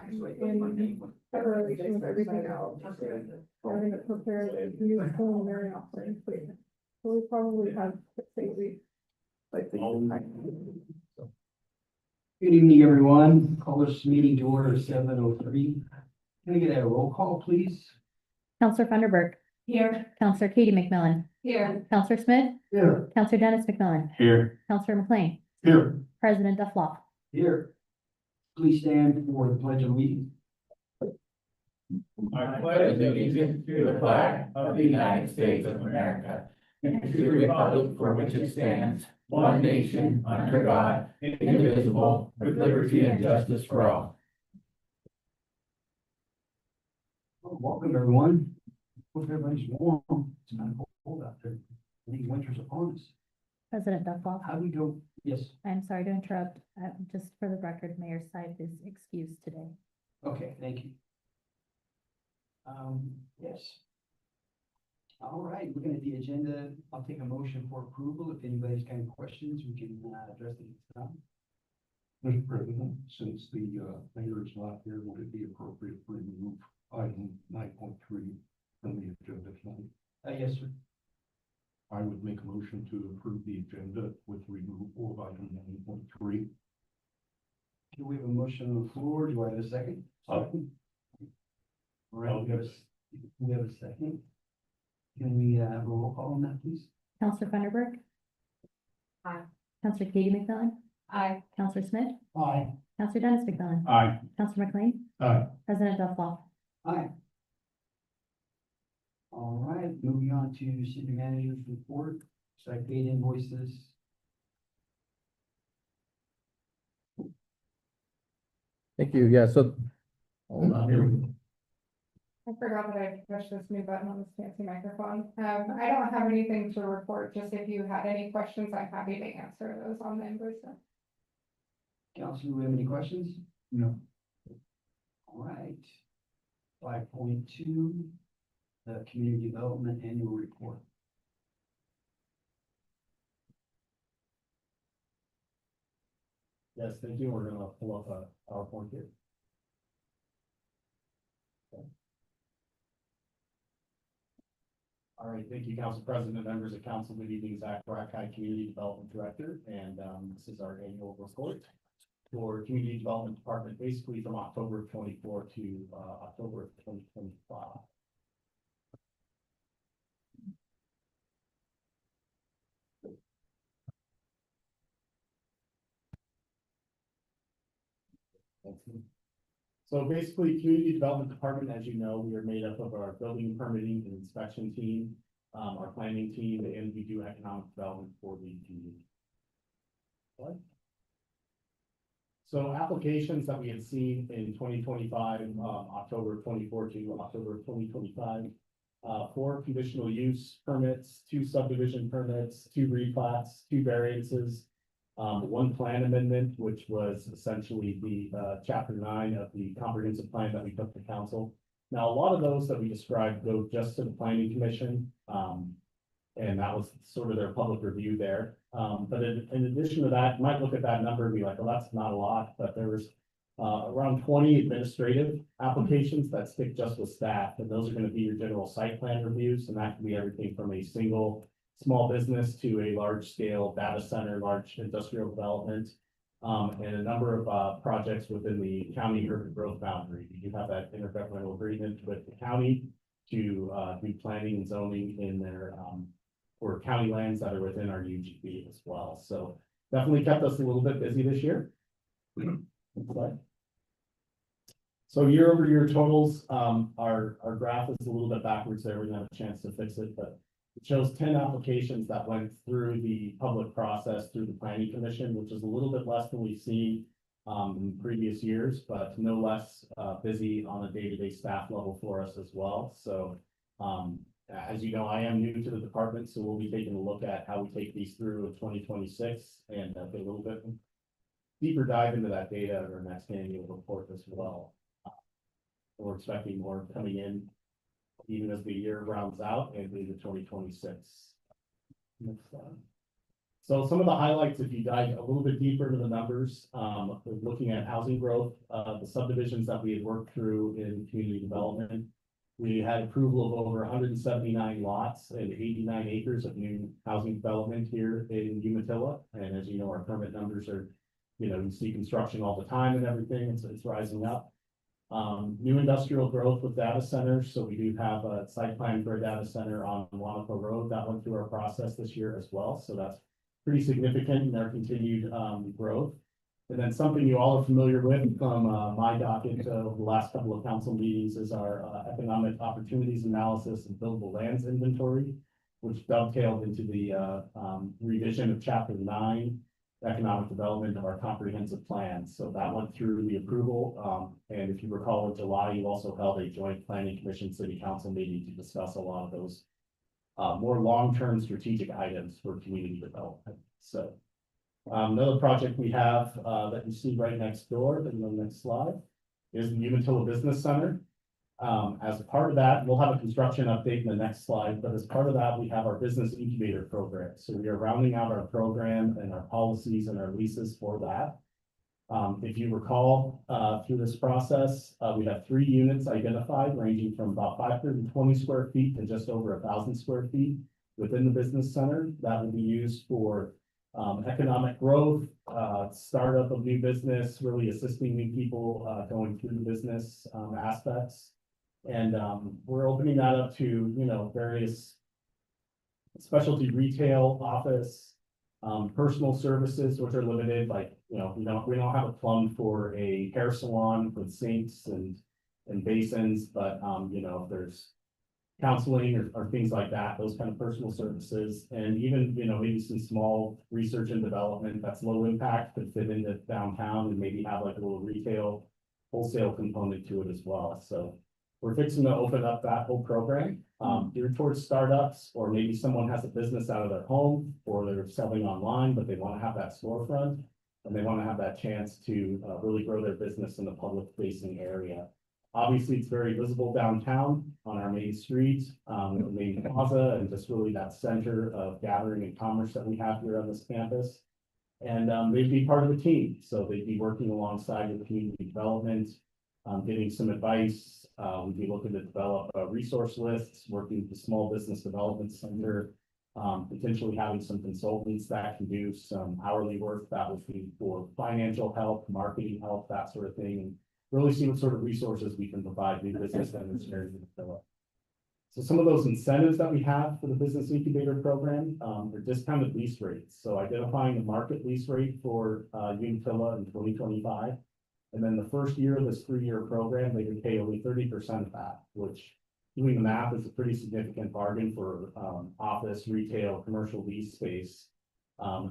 in correlation with everything else. Having it prepared a new preliminary offering. So we probably have 6 weeks. Good evening, everyone. Call this meeting to order 7:03. Can I get a roll call, please? Counselor Funderburk. Here. Counselor Katie McMillan. Here. Counselor Smith. Here. Counselor Dennis McMillan. Here. Counselor McLean. Here. President Duffloff. Here. Please stand for the pledge of allegiance. I pledge allegiance to the flag of the United States of America and to the republic for which it stands, one nation, under God, indivisible, with liberty and justice for all. Welcome, everyone. Hope everybody's warm. It's kind of cold out there. I think winter's upon us. President Duffloff. How do we go? Yes. I'm sorry to interrupt. Just for the record, Mayor Syed is excused today. Okay, thank you. Yes. All right, looking at the agenda, I'll take a motion for approval. If anybody's got any questions, we can address it at the time. Mr. President, since the mayor is not here, would it be appropriate to remove item 9.3 from the agenda tonight? Yes, sir. I would make a motion to approve the agenda with removal of item 9.3. Do we have a motion on the floor? Do I have a second? Second. All right, we have a second. Can we have a roll call on that, please? Counselor Funderburk. Aye. Counselor Katie McMillan. Aye. Counselor Smith. Aye. Counselor Dennis McMillan. Aye. Counselor McLean. Aye. President Duffloff. Aye. All right, moving on to city manager's report, site paid invoices. Thank you. Yeah, so. Hold on, here we go. I forgot that I pushed this new button on this fancy microphone. I don't have anything to report, just if you had any questions, I'm happy to answer those on the invoice. Council, do we have any questions? No. All right. 5.2, the community development annual report. Yes, thank you. We're gonna pull up a PowerPoint here. All right, thank you, Council President, members of council. Good evening, Zach Brackeye, Community Development Director, and this is our annual report for Community Development Department, basically from October of 24 to October of 2025. So basically, Community Development Department, as you know, we are made up of our building permitting and inspection team, our planning team, and we do economic development for the community. What? So applications that we had seen in 2025, October 24 to October 2025, 4 conditional use permits, 2 subdivision permits, 2 replats, 2 variances, 1 plan amendment, which was essentially the chapter 9 of the comprehensive plan that we took to council. Now, a lot of those that we described go just to the planning commission, and that was sort of their public review there. But in addition to that, you might look at that number and be like, well, that's not a lot, but there was around 20 administrative applications that stick just with staff, and those are going to be your general site plan reviews, and that can be everything from a single small business to a large scale data center, large industrial development, and a number of projects within the county urban growth boundary. You do have that intergovernmental agreement with the county to do planning and zoning in their for county lands that are within our UGB as well. So definitely kept us a little bit busy this year. So year over year totals, our graph is a little bit backwards there. We didn't have a chance to fix it, but it shows 10 applications that went through the public process through the planning commission, which is a little bit less than we've seen in previous years, but no less busy on a day-to-day staff level for us as well. So as you know, I am new to the department, so we'll be taking a look at how we take these through in 2026 and get a little bit deeper dive into that data in our next annual report as well. We're expecting more coming in even as the year rounds out and into 2026. Next slide. So some of the highlights, if you dive a little bit deeper into the numbers, looking at housing growth, the subdivisions that we had worked through in community development. We had approval of over 179 lots and 89 acres of new housing development here in Umatilla. And as you know, our permit numbers are, you see construction all the time and everything, it's rising up. New industrial growth with data centers, so we do have a site plan for a data center on Wanaco Road that went through our process this year as well, so that's pretty significant in our continued growth. And then something you all are familiar with from my docket the last couple of council meetings is our economic opportunities analysis and buildable lands inventory, which dovetailed into the revision of chapter 9, economic development of our comprehensive plan. So that went through the approval. And if you recall, in July, you also held a joint planning commission city council meeting to discuss a lot of those more long-term strategic items for community development. So another project we have that you see right next door in the next slide is the Umatilla Business Center. As a part of that, we'll have a construction update in the next slide, but as part of that, we have our business incubator program. So we are rounding out our program and our policies and our leases for that. If you recall, through this process, we have 3 units identified ranging from about 520 square feet to just over 1,000 square feet within the business center that will be used for economic growth, startup of new business, really assisting new people going through the business aspects. And we're opening that up to, various specialty retail, office, personal services, which are limited, like, we don't have a plum for a hair salon with sinks and basins, but, if there's counseling or things like that, those kind of personal services, and even, maybe some small research and development that's low impact could fit into downtown and maybe have like a little retail wholesale component to it as well. So we're fixing to open up that whole program, geared towards startups, or maybe someone has a business out of their home, or they're selling online, but they want to have that storefront, and they want to have that chance to really grow their business in the public facing area. Obviously, it's very visible downtown on our main street, the main plaza, and just really that center of gathering and commerce that we have here on this campus. And they'd be part of the team, so they'd be working alongside with community development, getting some advice. We'd be looking to develop resource lists, working with the Small Business Development Center, potentially having some consultants that can do some hourly work that would be for financial help, marketing help, that sort of thing, and really see what sort of resources we can provide new business centers here in Umatilla. So some of those incentives that we have for the business incubator program are discounted lease rates. So identifying the market lease rate for Umatilla in 2025. And then the first year of this 3-year program, they would pay only 30% of that, which, doing the math, is a pretty significant bargain for office, retail, commercial lease space.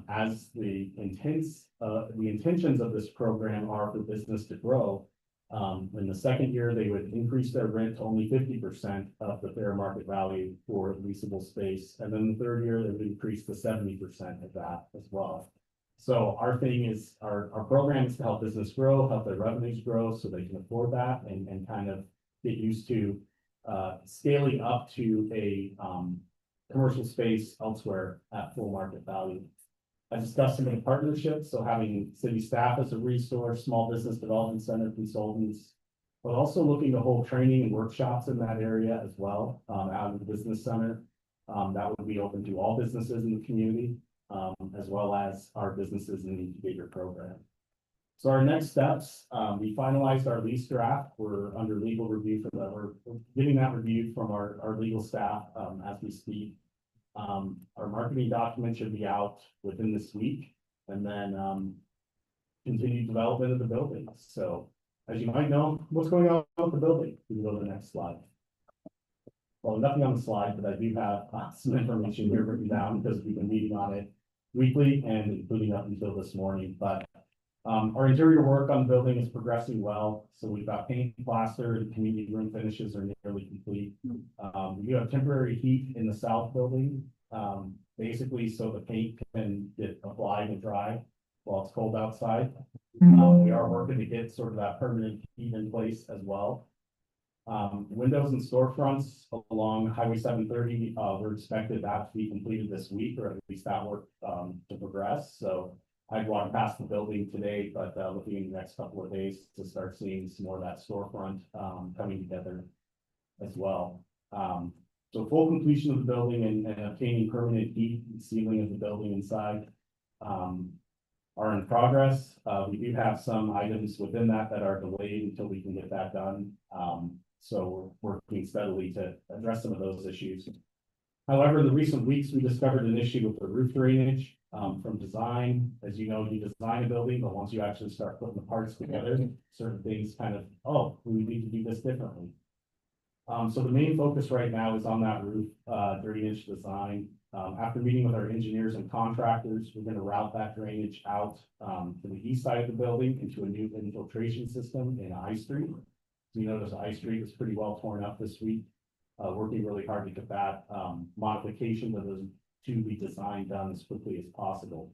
As the intentions of this program are for business to grow. In the second year, they would increase their rent to only 50% of the fair market value for leasable space. And then the third year, they would increase to 70% of that as well. So our thing is, our program is to help business grow, help their revenues grow so they can afford that and kind of get used to scaling up to a commercial space elsewhere at full market value. I discussed some of the partnerships, so having city staff as a resource, small business development center consultants, but also looking to hold training and workshops in that area as well, out of the business center. That would be open to all businesses in the community, as well as our businesses in the incubator program. So our next steps, we finalized our lease draft. We're under legal review for that. We're getting that reviewed from our legal staff as we speak. Our marketing document should be out within this week, and then continued development of the building. So as you might know, what's going on with the building? We can go to the next slide. Well, nothing on the slide, but I do have some information here written down because we've been meeting on it weekly and including up until this morning. But our interior work on the building is progressing well. So we've got paint, plaster, and community room finishes are nearly complete. We do have temporary heat in the south building, basically so the paint can get applied and dry while it's cold outside. We are working to get sort of that permanent heat in place as well. Windows and storefronts along Highway 730, we're expected that to be completed this week, or at least that work, to progress, so. I'd walk past the building today, but, looking in the next couple of days to start seeing some more of that storefront, coming together as well. So full completion of the building and obtaining permanent heat and sealing of the building inside, are in progress. We do have some items within that are delayed until we can get that done. So we're working steadily to address some of those issues. However, in the recent weeks, we discovered an issue with the roof drainage, from design. As you know, you design a building, but once you actually start putting the parts together, certain things kind of, oh, we need to do this differently. So the main focus right now is on that roof, drainage design. After meeting with our engineers and contractors, we're gonna route that drainage out, to the east side of the building into a new infiltration system in I Street. So you notice I Street is pretty well torn up this week. Working really hard to get that, modification of those to be designed done as quickly as possible.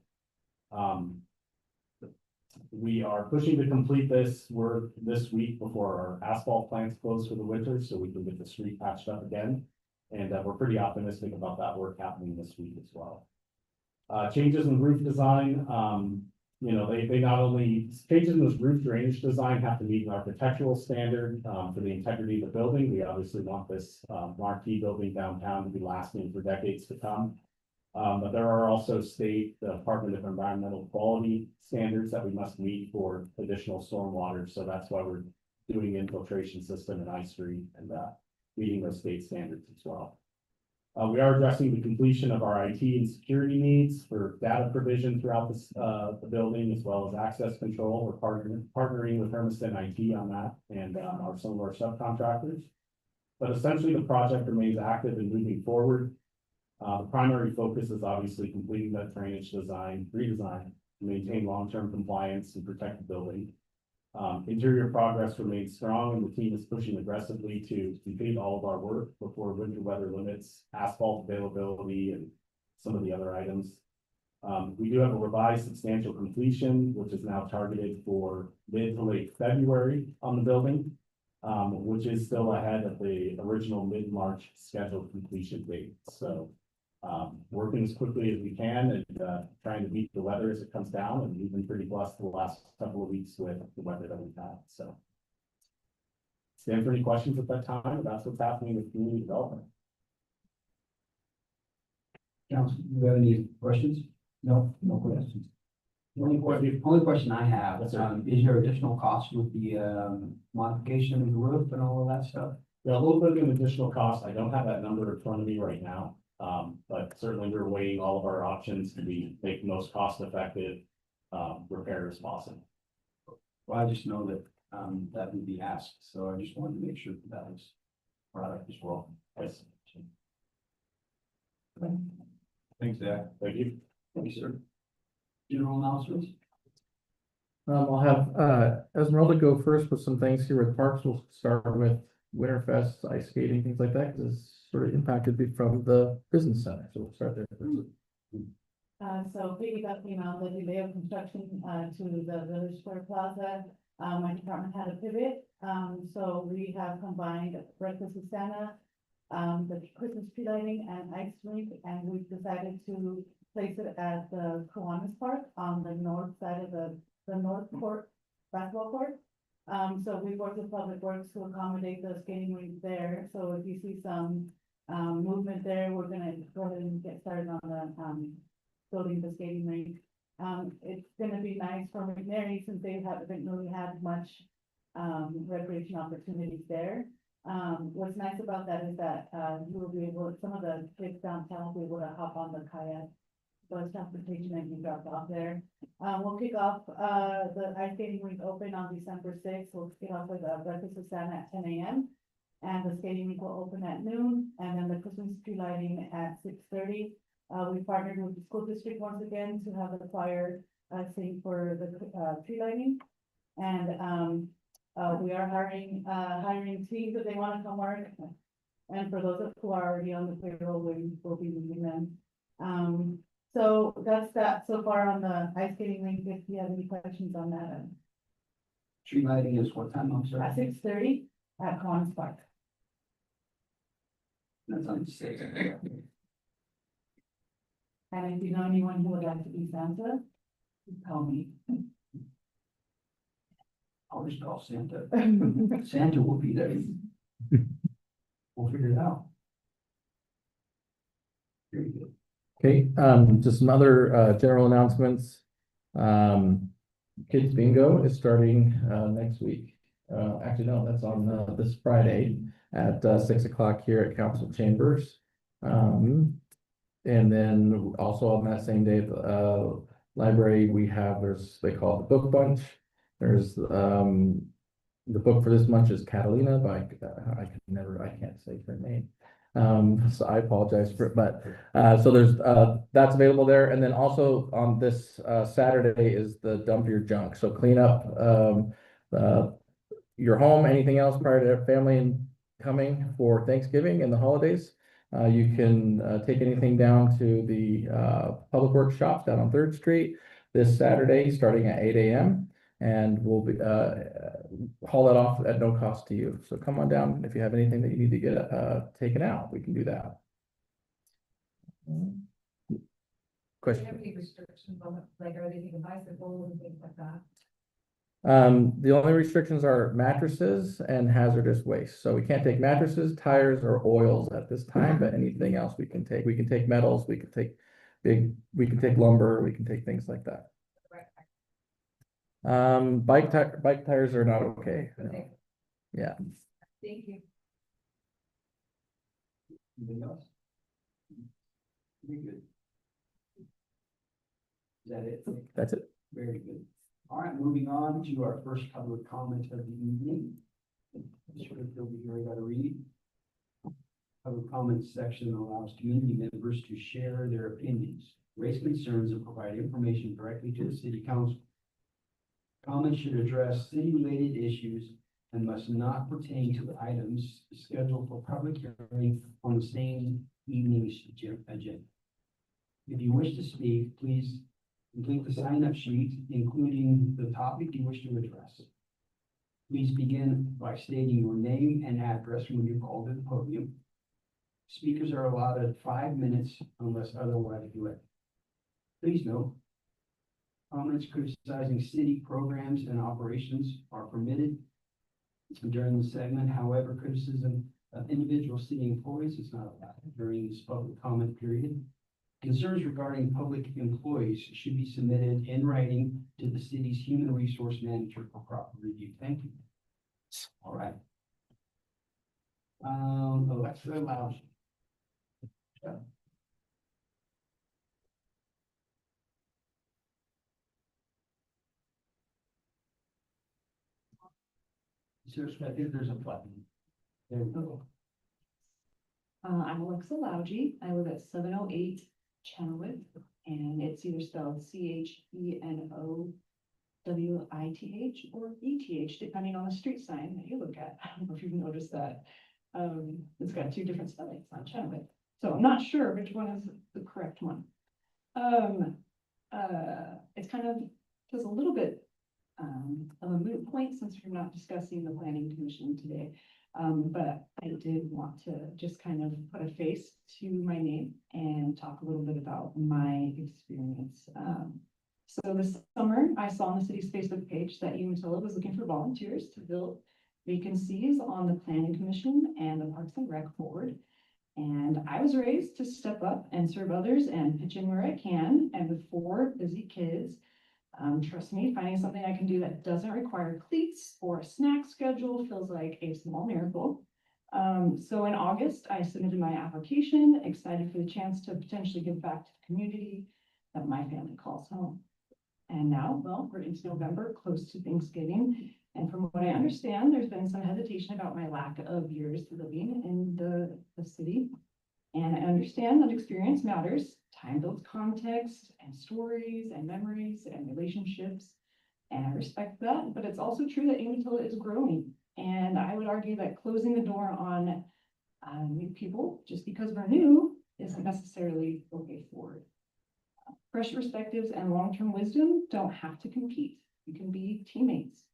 We are pushing to complete this work this week before our asphalt plants close for the winter, so we can get the street patched up again. And we're pretty optimistic about that work happening this week as well. Changes in roof design, you know, they not only, changes in this roof drainage design have to meet an architectural standard for the integrity of the building. We obviously want this marquee building downtown to be lasting for decades to come. But there are also state Department of Environmental Quality standards that we must meet for additional stormwater. So that's why we're doing infiltration system in I Street and meeting those state standards as well. We are addressing the completion of our IT and security needs for data provision throughout this, the building, as well as access control. We're partnering with Hermiston IT on that and some of our subcontractors. But essentially, the project remains active and moving forward. The primary focus is obviously completing that drainage redesign, to maintain long-term compliance and protect the building. Interior progress remains strong and the team is pushing aggressively to complete all of our work before winter weather limits, asphalt availability, and some of the other items. We do have a revised substantial completion, which is now targeted for mid to late February on the building, which is still ahead of the original mid-March scheduled completion date. So working as quickly as we can and trying to beat the weather as it comes down, and we've been pretty blessed the last couple of weeks with the weather that we've had, so. Stand for any questions at that time? That's what's happening with community development. Council, do you have any questions? No, no questions. The only question I have, Yes, sir. is there additional cost with the modification of the roof and all of that stuff? Yeah, a little bit of an additional cost. I don't have that number in front of me right now. But certainly we're weighing all of our options to make the most cost-effective repair as possible. Well, I just know that that would be asked, so I just wanted to make sure that was brought up as well. Yes, Thanks, Zach. thank you. Thank you, sir. General announcements? I'll have Esmeralda go first with some things here with parks. We'll start with Winterfest, ice skating, things like that, because it's sort of impacted from the business center. So we'll start there first. So piggybacking on the delay of construction, to the Village Square Plaza, my department had a pivot. So we have combined Breakfast with Santa, the Christmas tree lighting and ice rink, and we've decided to place it at the Kiwanis Park on the north side of the North Court basketball court. So we worked with Public Works to accommodate the skating rink there. So if you see some movement there, we're gonna go ahead and get started on the building the skating rink. It's gonna be nice for McNary since they haven't really had much recreation opportunities there. What's nice about that is that you will be able, some of the kids downtown will be able to hop on the kayak bus transportation and be dropped off there. We'll kick off the ice skating rink open on December 6th. We'll kick off with Breakfast with Santa at 10 a.m. and the skating rink will open at noon, and then the Christmas tree lighting at 6:30. We partnered with the school district once again to have the choir sing for the tree lighting, and we are hiring teams if they want to come work, and for those who are already on the payroll, we will be moving them. So that's that so far on the ice skating rink. If you have any questions on that, Tree lighting is what time, I'm sorry? at 6:30. at Collins Park. That's unsafe. And if you know anyone who would like to be Santa, call me. I'll just call Santa. Santa will be there. We'll figure it out. Very good. Okay, just some other general announcements. Kids Bingo is starting next week. Actually, no, that's on this Friday at 6 o'clock here at Council Chambers. And then also on that same day, the library, they call it the Book Bunch. There's the book for this month is Catalina by I can't say her name. So I apologize for it, but so there's that's available there. And then also on this Saturday is the Dump Your Junk. So clean up your home, anything else prior to family and coming for Thanksgiving and the holidays. You can take anything down to the Public Works shop down on 3rd Street this Saturday, starting at 8 a.m. And we'll be haul that off at no cost to you. So come on down if you have anything that you need to get taken out. We can do that. Question? Any restrictions on it, like are they taking bicycles and things like that? The only restrictions are mattresses and hazardous waste. So we can't take mattresses, tires, or oils at this time, but anything else we can take. We can take metals, we can take lumber, we can take things like that. Bike tires are not okay. No. Yeah. Thank you. Anything else? Very good. Is that it? That's it. Very good. All right, moving on to our first public comment of the evening. Sort of feel we got to read. Public comment section allows community members to share their opinions, raise concerns, and provide information directly to the city council. Comments should address city-related issues and must not pertain to the items scheduled for public hearing on the same evening's agenda. If you wish to speak, please complete the sign-up sheet, including the topic you wish to address. Please begin by stating your name and address when you're called to the podium. Speakers are allotted 5 minutes unless otherwise directed. Please note, comments criticizing city programs and operations are permitted during the segment. However, criticism of individual city employees is not allowed during this public comment period. Concerns regarding public employees should be submitted in writing to the city's human resource manager for proper review. Thank you. All right. Alexa Lounge. Seriously, I think there's a button. There we go. I'm Alexa Lougy. I live at 708 Chenoweth, and it's either spelled CHENOWITH or ETH, depending on the street sign that you look at. I don't know if you've noticed that. It's got 2 different spellings on Chenoweth. So I'm not sure which one is the correct one. It's kind of just a little bit of a moot point since we're not discussing the planning commission today. But I did want to just kind of put a face to my name and talk a little bit about my experience. So this summer, I saw on the city's Facebook page that Umatilla was looking for volunteers to fill vacancies on the planning commission and the Parks and Rec board. And I was raised to step up and serve others and pitch in where I can. And with 4 busy kids, trust me, finding something I can do that doesn't require cleats or a snack schedule feels like a small miracle. So in August, I submitted my application, excited for the chance to potentially give back to the community that my family calls home. And now, well, we're into November, close to Thanksgiving. And from what I understand, there's been some hesitation about my lack of years living in the city. And I understand that experience matters. Time builds context and stories and memories and relationships. And I respect that, but it's also true that Umatilla is growing. And I would argue that closing the door on new people just because we're new isn't necessarily the way forward. Fresh perspectives and long-term wisdom don't have to compete. You can be teammates.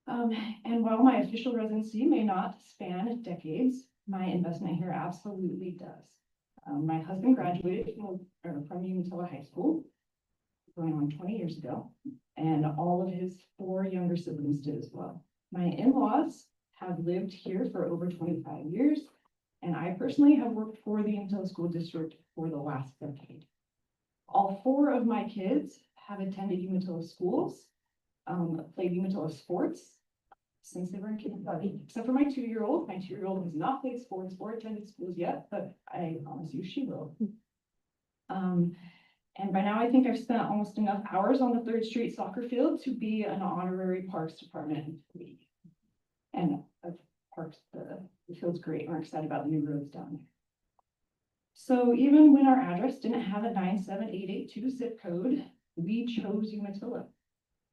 And while my official residency may not span decades, my investment here absolutely does. My husband graduated from Umatilla High School going on 20 years ago, and all of his 4 younger siblings did as well. My in-laws have lived here for over 25 years, and I personally have worked for the Umatilla School District for the last decade. All 4 of my kids have attended Umatilla schools, played Umatilla sports since they were in kindergarten, except for my 2-year-old. My 2-year-old has not played sports or attended schools yet, but I promise you she will. And by now I think I've spent almost enough hours on the 3rd Street soccer field to be an honorary Parks Department employee. And Parks, the field's great. We're excited about the new roads down there. So even when our address didn't have a 97882 zip code, we chose Umatilla.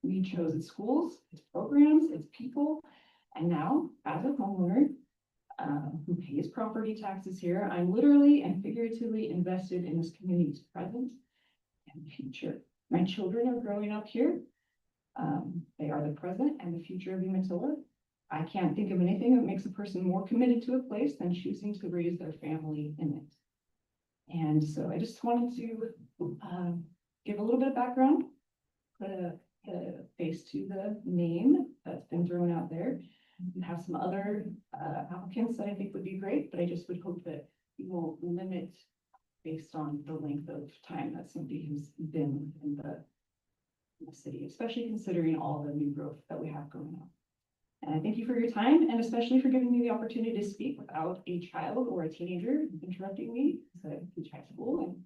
We chose its schools, its programs, its people, and now, as a homeowner who pays property taxes here, I'm literally and figuratively invested in this community's present and future. My children are growing up here. They are the present and the future of Umatilla. I can't think of anything that makes a person more committed to a place than choosing to raise their family in it. And so I just wanted to give a little bit of background, put a face to the name that's been thrown out there. We have some other applicants that I think would be great, but I just would hope that we won't limit based on the length of time that somebody has been in the city, especially considering all the new growth that we have going on. And I thank you for your time, and especially for giving me the opportunity to speak without a child or a teenager interrupting me, because I teach high school and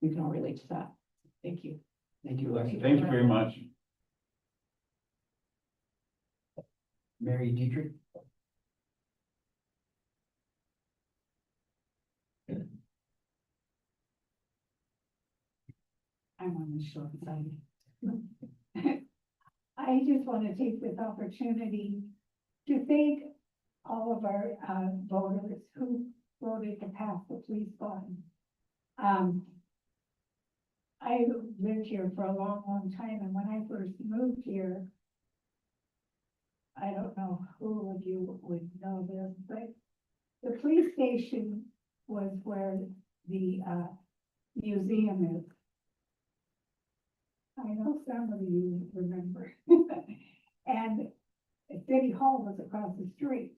we can all relate to that. Thank you. Thank you, Alexis. Thank you very much. Mary Dietrich. I'm on the short side. I just want to take this opportunity to thank all of our voters who voted to pass the police bond. I lived here for a long, long time, and when I first moved here, I don't know who of you would know this, but the police station was where the museum is. I know some of you remember. And City Hall was across the street.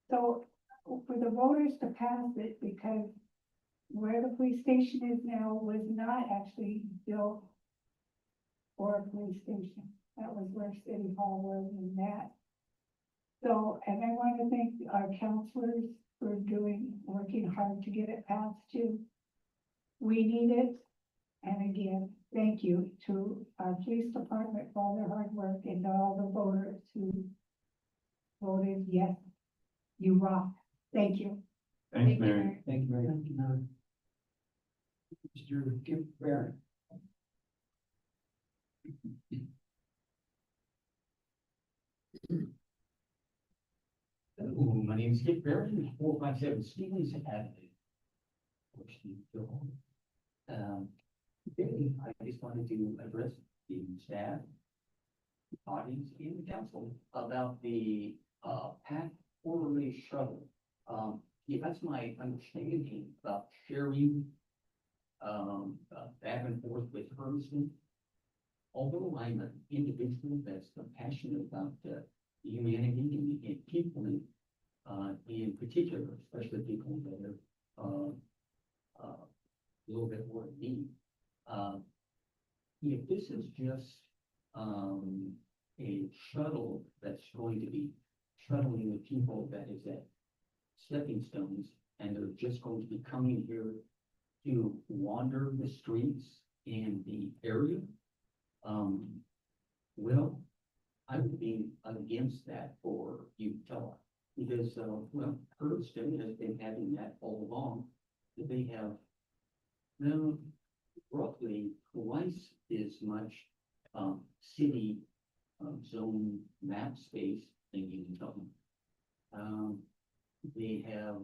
So for the voters to pass it, because where the police station is now was not actually built for a police station. That was where City Hall was and that. So, and I want to thank our counselors for working hard to get it passed too. We need it. And again, thank you to our police department for all their hard work and to all the voters who voted yes. You rock. Thank you. Thanks, Mary. Thank you, Mary. Thank you, Mary. Mr. Kip Barron. Hello, my name is Kip Barron, 457 Stevens Avenue. Today, I just wanted to address the staff, audience, and the council about the PAC quarterly shuttle. Yeah, that's my understanding about sharing back and forth with Hermiston. Although I'm an individual that's passionate about humanity and people in particular, especially people that are a little bit more in need. If this is just a shuttle that's going to be shuttling the people that is at stepping stones, and they're just going to be coming here to wander the streets in the area, well, I would be against that for Umatilla, because, well, Hermiston has been having that all along. That they have roughly twice as much city zone map space than Umatilla. They have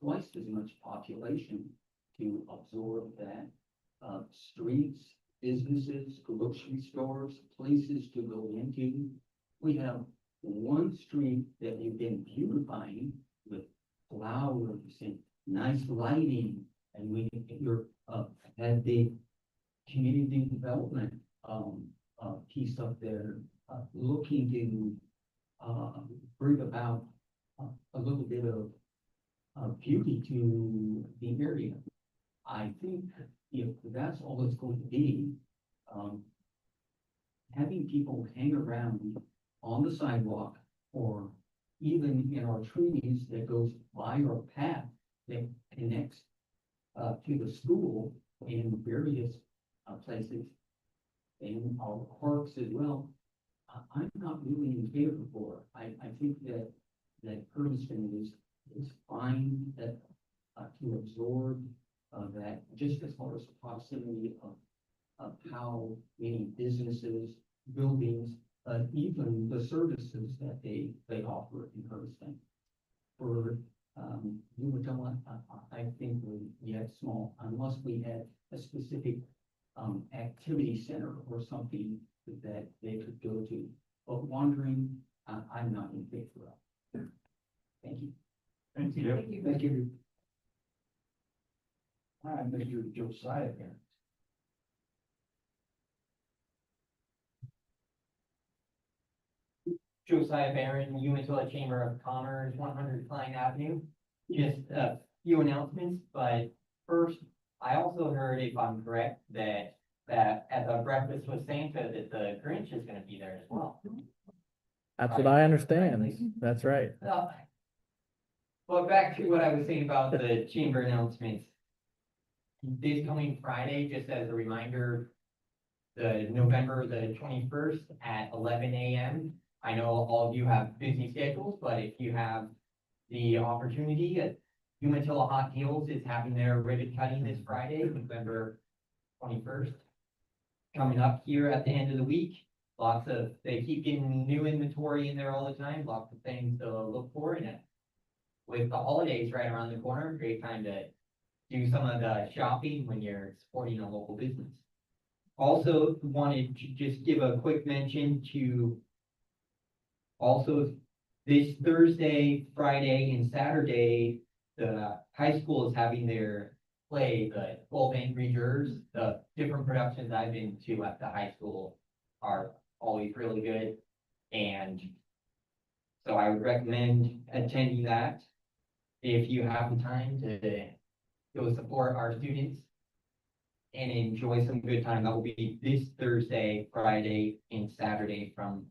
twice as much population to absorb that. Streets, businesses, grocery stores, places to go into, we have one street that you've been beautifying with flowers and nice lighting, and you're, had the community development, piece up there, looking to, bring about a little bit of beauty to the area. I think if that's all it's going to be, having people hang around on the sidewalk or even in our trees that goes by our path that connects to the school in various places and our parks as well. I'm not really in favor for it. I think that Hermiston is fine that to absorb that just as far as the proximity of how many businesses, buildings, even the services that they offer in Hermiston. For Umatilla, I think we're yet small unless we had a specific activity center or something that they could go to. But wandering, I'm not in favor of. Thank you. Thank you. Thank you. All right, Mr. Josiah here. Josiah Barron, Umatilla Chamber of Commerce, 100 Klein Avenue. Just a few announcements, but first, I also heard, if I'm correct, that at the breakfast with Santa, that the Grinch is going to be there as well. That's what I understand. That's right. But back to what I was saying about the chamber announcements. This coming Friday, just as a reminder, the November the 21st at 11 a.m. I know all of you have busy schedules, but if you have the opportunity, Umatilla Hot Heels is having their ribbon cutting this Friday, November 21st. Coming up here at the end of the week. They keep getting new inventory in there all the time, lots of things to look for, and with the holidays right around the corner, great time to do some of the shopping when you're supporting a local business. Also wanted to just give a quick mention to also this Thursday, Friday, and Saturday, the high school is having their play, the 12 Angry Jurors. The different productions I've been to at the high school are always really good. And so I would recommend attending that if you have the time to go support our students and enjoy some good time. That will be this Thursday, Friday, and Saturday from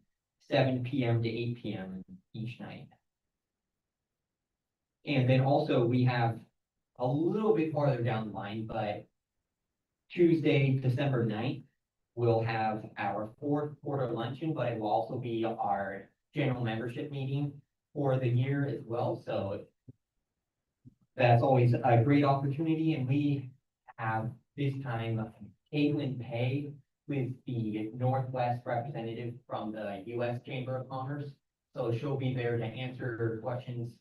7 p.m. to 8 p.m. each night. And then also we have a little bit farther down the line, but Tuesday, December 9th, we'll have our fourth quarter luncheon, but it will also be our general membership meeting for the year as well. So that's always a great opportunity. And we have this time Caitlin Pay with the Northwest representative from the U.S. Chamber of Commerce. So she'll be there to answer questions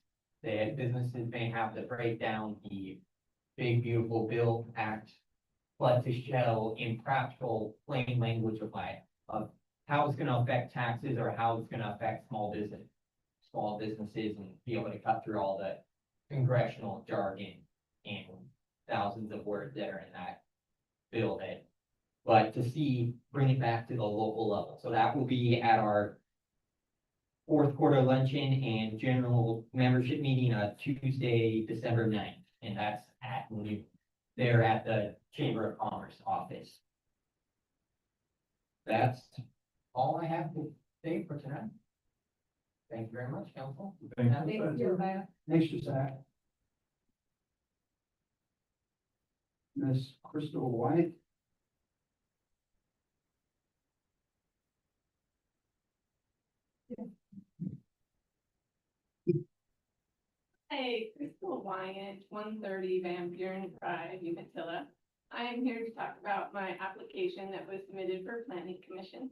that businesses may have to break down the Big Beautiful Bill Act, but to show in practical plain language of how it's going to affect taxes or how it's going to affect small businesses and be able to cut through all the congressional jargon and thousands of words that are in that bill but to bring it back to the local level. So that will be at our fourth quarter luncheon and general membership meeting on Tuesday, December 9th. And that's there at the Chamber of Commerce office. That's all I have to say for tonight. Thank you very much, Council. Thanks, Josiah. Miss Crystal White. Hey, Crystal Wyatt, 130 Van Buren Drive, Umatilla. I am here to talk about my application that was submitted for Planning Commission.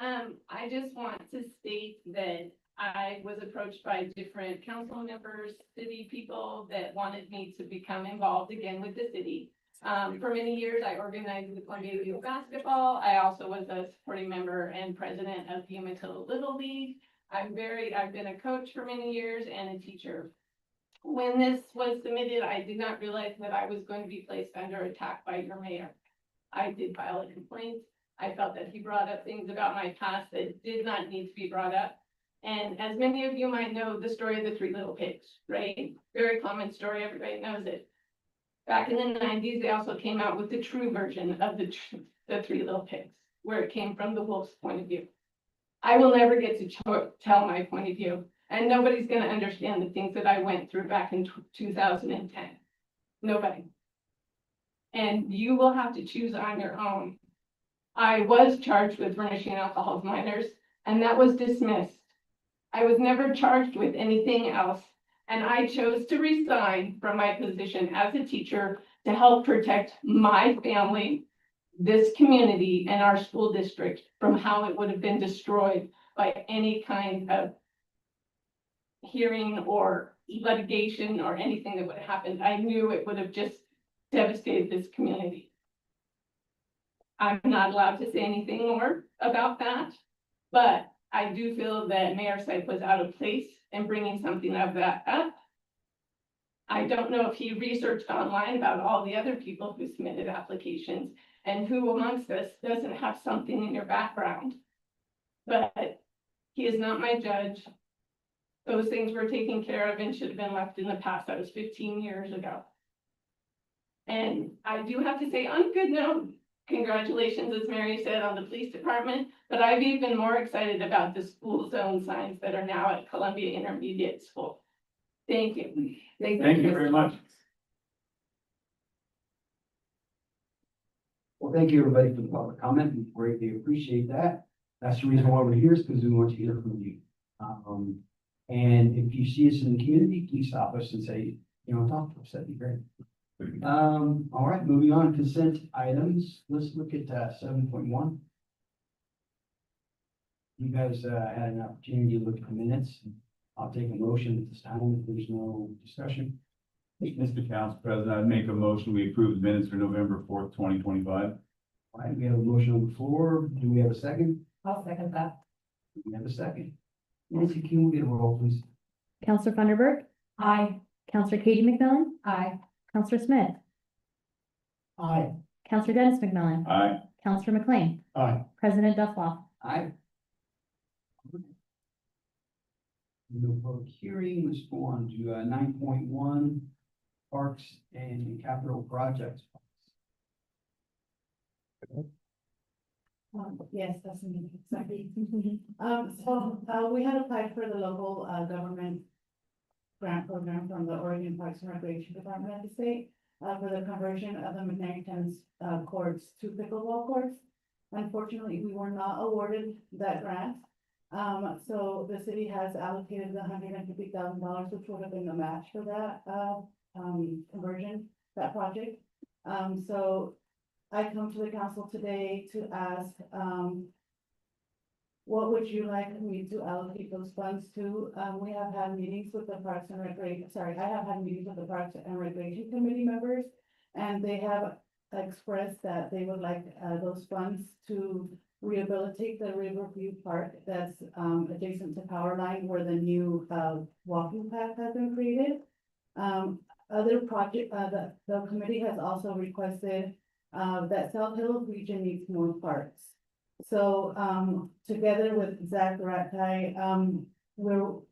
I just want to state that I was approached by different council members, city people that wanted me to become involved again with the city. For many years, I organized the Columbia Youth Basketball. I also was a supporting member and president of the Umatilla Little League. I've been a coach for many years and a teacher. When this was submitted, I did not realize that I was going to be placed under attack by your mayor. I did file a complaint. I felt that he brought up things about my past that did not need to be brought up. And as many of you might know, the story of the Three Little Pigs, right? Very common story, everybody knows it. Back in the 90s, they also came out with the true version of the Three Little Pigs, where it came from the wolf's point of view. I will never get to tell my point of view, and nobody's going to understand the things that I went through back in 2010. Nobody. And you will have to choose on your own. I was charged with furnishing alcohol to minors, and that was dismissed. I was never charged with anything else, and I chose to resign from my position as a teacher to help protect my family, this community, and our school district from how it would have been destroyed by any kind of hearing or litigation or anything that would have happened. I knew it would have just devastated this community. I'm not allowed to say anything more about that, but I do feel that Mayor Sype was out of place in bringing something of that up. I don't know if he researched online about all the other people who submitted applications and who amongst us doesn't have something in your background. But he is not my judge. Those things were taken care of and should have been left in the past. That was 15 years ago. And I do have to say, on a good note, congratulations, as Mary said, on the police department, but I've even more excited about the school zone signs that are now at Columbia Intermediate School. Thank you. Thank you very much. Well, thank you, everybody, for the public comment. We greatly appreciate that. That's the reason why we're here, is because we want to hear from you. And if you see us in the community, please stop us and say, talk to us. That'd be great. All right, moving on, consent items. Let's look at 7.1. You guys had an opportunity to look at the minutes. I'll take a motion at this time if there's no discussion. Mr. Council President, I'd make a motion, we approve the minutes for November 4th, 2025. All right, we have a motion on the floor. Do we have a second? I'll second that. We have a second. Nancy, can we get a roll, please? Counselor Funderburk, Aye. Counselor Katie McMillan, Aye. Counselor Smith, Aye. Counselor Dennis McMillan, Aye. Counselor McLean, Aye. President Duffloff. Aye. No public hearing. Let's go on to 9.1, parks and capital projects. Yes, that's me, sorry. We had applied for the local, government grant program from the Oregon Parks and Recreation Department of the state, for the conversion of the McNair tennis, courts to pickleball courts. Unfortunately, we were not awarded that grant. So the city has allocated $150,000, which would have been the match for that, conversion, that project. So I come to the council today to ask, what would you like me to allocate those funds to? We have had meetings with the Parks and Recreation, I have had meetings with the Parks and Recreation Committee members, and they have expressed that they would like, those funds to rehabilitate the Riverview Park that's, adjacent to Powerline, where the new, walking path has been created. Other project, the committee has also requested that South Hill region needs more parks. So, together with Zach Ratai,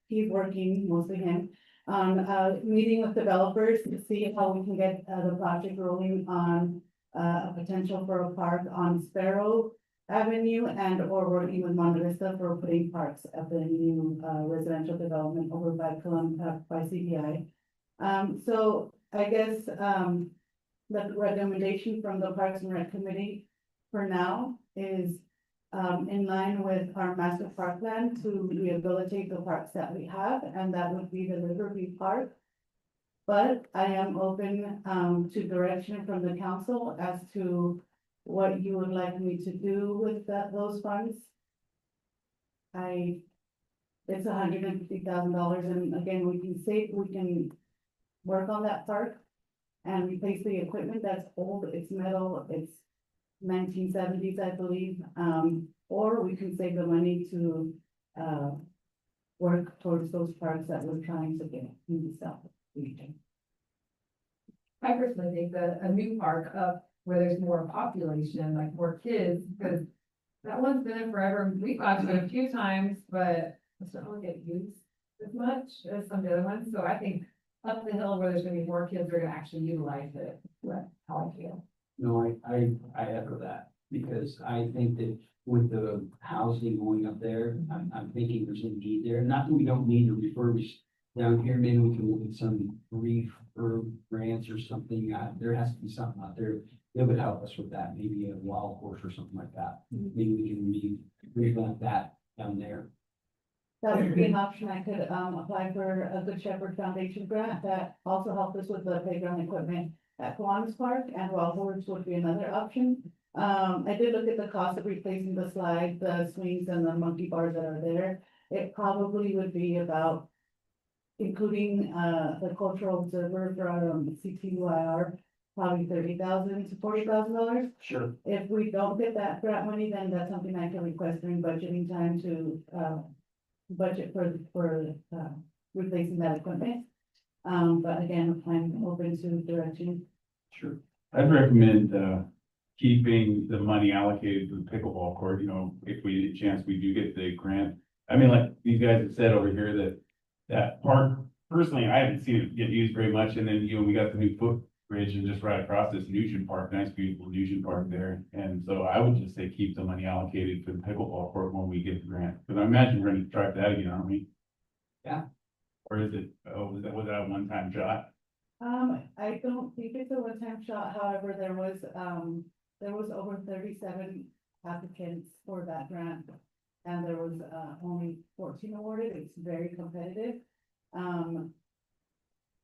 he's working, mostly him, on, meeting with developers to see how we can get, the project rolling on, a potential for a park on Sparrow Avenue, and or working with Monte Vista for putting parks at the new, residential development over by Columbia, by CPI. So I guess, the recommendation from the Parks and Rec Committee for now is, in line with our master park plan to rehabilitate the parks that we have, and that would be the Riverview Park. But I am open, to direction from the council as to what you would like me to do with those funds. It's $150,000, and again, we can work on that park. and replace the equipment that's old, it's metal, it's 1970s, I believe. Or we can save the money to, work towards those parks that we're trying to get in the South region. I personally think that a new park up where there's more population, like more kids, because that one's been in forever. We've gone to it a few times, but it's not really get used as much as some of the other ones. So I think up the hill where there's gonna be more kids are gonna actually utilize it. That's how I feel. No, I echo that, because I think that with the housing going up there, I'm thinking there's a need there. Not that we don't need to refurbish down here, maybe we can look at some refurb grants or something. There has to be something out there that would help us with that, maybe a wild horse or something like that. Maybe we can revamp that down there. That would be an option. I could, apply for a Good Shepherd Foundation grant that also helped us with the playground equipment at Kiwanis Park, and Wild Horse would be another option. I did look at the cost of replacing the slide, the swings and the monkey bars that are there. It probably would be about, including, the cultural observer from CTUIR, probably $30,000 to $40,000. Sure. If we don't get that grant money, then that's something I can request during budgeting time to, budget for replacing that equipment. But again, I'm open to direction. Sure. I'd recommend, keeping the money allocated to the pickleball court, if we get a chance, we do get the grant. I mean, like these guys have said over here that park, personally, I haven't seen it get used very much. And then, we got the new footbridge and just right across this Nugent Park, nice beautiful Nugent Park there. And so I would just say keep the money allocated for the pickleball court when we get the grant. Because I imagine we're gonna try that again, aren't we? Yeah. Or is it, was that a one-time shot? I don't think it's a one-time shot. However, there was over 37 applicants for that grant. And there was, only 14 awarded. It's very competitive.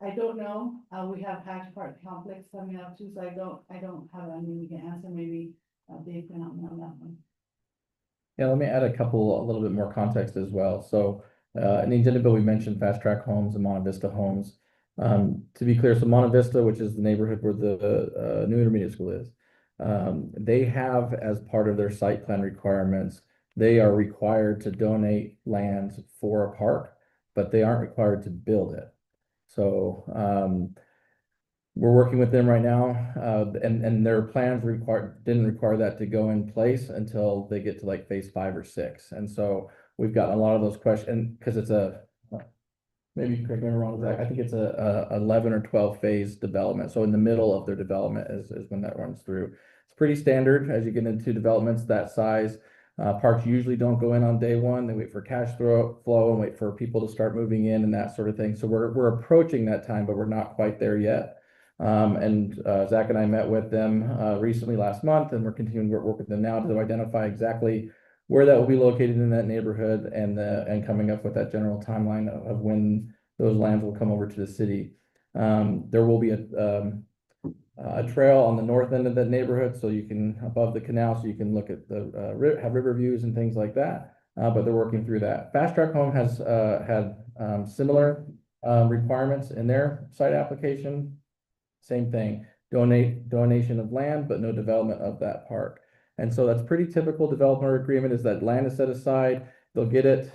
I don't know. We have Hatch Park Complex coming up too, so I don't have an immediate answer. Maybe, Dave can help me on that one. Yeah, let me add a little bit more context as well. So, in the agenda bill, we mentioned Fast Track Homes and Monte Vista Homes. To be clear, so Monte Vista, which is the neighborhood where the new intermediate school is, they have, as part of their site plan requirements, they are required to donate land for a park, but they aren't required to build it. So, we're working with them right now, and their plans didn't require that to go in place until they get to like phase 5 or 6. And so we've gotten a lot of those questions, because it's maybe you correct me if I'm wrong, Zach, I think it's a 11 or 12 phase development. So in the middle of their development is when that runs through. It's pretty standard as you get into developments that size. Parks usually don't go in on day one. They wait for cash flow and wait for people to start moving in and that sort of thing. So we're approaching that time, but we're not quite there yet. Zach and I met with them recently last month, and we're continuing to work with them now to identify exactly where that will be located in that neighborhood, and coming up with that general timeline of when those lands will come over to the city. There will be a trail on the north end of that neighborhood, so you can, above the canal, so you can look at have river views and things like that. But they're working through that. Fast Track Home has had similar requirements in their site application. Same thing, donation of land, but no development of that park. And so that's pretty typical developer agreement, is that land is set aside, they'll get it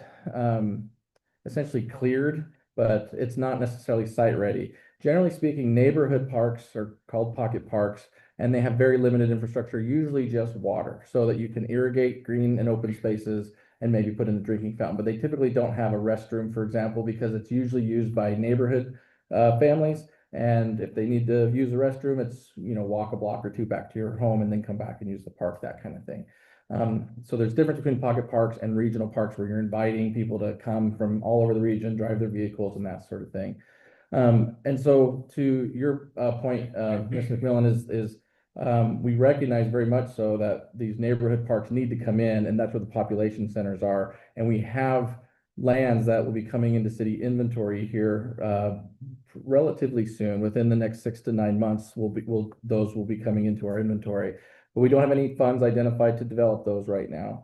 essentially cleared, but it's not necessarily site ready. Generally speaking, neighborhood parks are called pocket parks, and they have very limited infrastructure, usually just water, so that you can irrigate green and open spaces and maybe put in a drinking fountain. But they typically don't have a restroom, for example, because it's usually used by neighborhood families. And if they need to use the restroom, it's, walk a block or two back to your home and then come back and use the park, that kind of thing. So there's difference between pocket parks and regional parks, where you're inviting people to come from all over the region, drive their vehicles and that sort of thing. And so to your point, Ms. McMillan, we recognize very much so that these neighborhood parks need to come in, and that's where the population centers are. And we have lands that will be coming into city inventory here relatively soon. Within the next 6 to 9 months, those will be coming into our inventory. But we don't have any funds identified to develop those right now.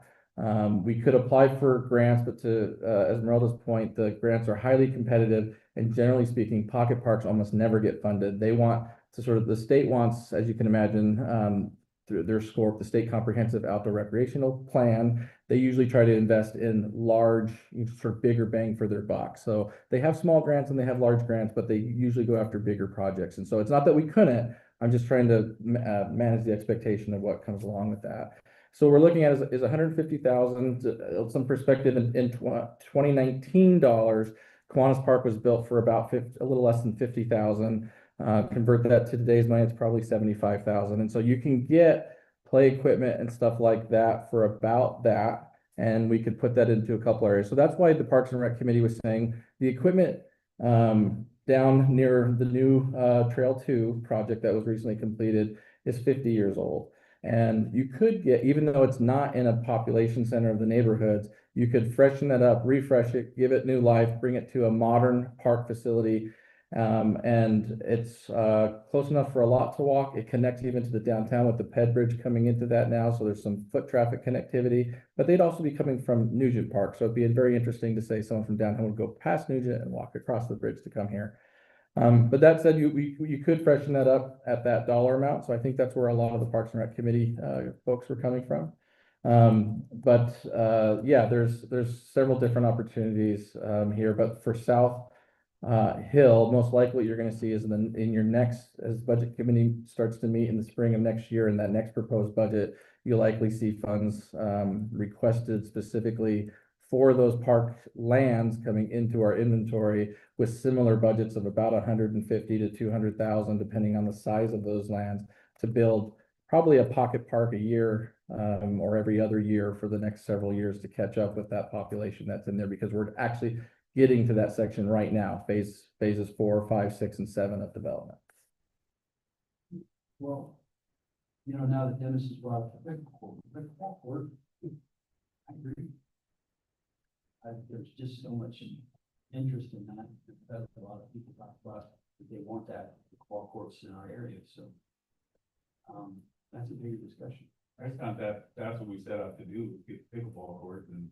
We could apply for grants, but to Esmeralda's point, the grants are highly competitive, and generally speaking, pocket parks almost never get funded. They want to sort of, the state wants, as you can imagine, through their scope, the state comprehensive outdoor recreational plan, they usually try to invest in large, sort of bigger bang for their buck. So they have small grants and they have large grants, but they usually go after bigger projects. And so it's not that we couldn't, I'm just trying to manage the expectation of what comes along with that. So we're looking at is 150,000, some perspective in 2019 dollars. Kiwanis Park was built for about a little less than 50,000. Convert that to today's money, it's probably 75,000. And so you can get play equipment and stuff like that for about that. And we could put that into a couple areas. So that's why the Parks and Rec Committee was saying the equipment down near the new Trail 2 project that was recently completed is 50 years old. And you could get, even though it's not in a population center of the neighborhoods, you could freshen that up, refresh it, give it new life, bring it to a modern park facility. And it's close enough for a lot to walk. It connects even to the downtown with the Ped Bridge coming into that now. So there's some foot traffic connectivity, but they'd also be coming from Nugent Park. So it'd be very interesting to say someone from downtown would go past Nugent and walk across the bridge to come here. But that said, you could freshen that up at that dollar amount. So I think that's where a lot of the Parks and Rec Committee folks were coming from. Yeah, there's several different opportunities here, but for South Hill, most likely what you're going to see is in your next, as budget committee starts to meet in the spring of next year, in that next proposed budget, you'll likely see funds requested specifically for those park lands coming into our inventory with similar budgets of about 150 to 200,000, depending on the size of those lands, to build probably a pocket park a year or every other year for the next several years to catch up with that population that's in there, because we're actually getting to that section right now, phases 4, 5, 6, and 7 of development. Well, you know, now that Dennis has brought up the pickleball court, I agree. There's just so much interest in that, because a lot of people talk about that they want that pickleball courts in our area, so that's a bigger discussion. I just thought that's what we set out to do, get pickleball court, and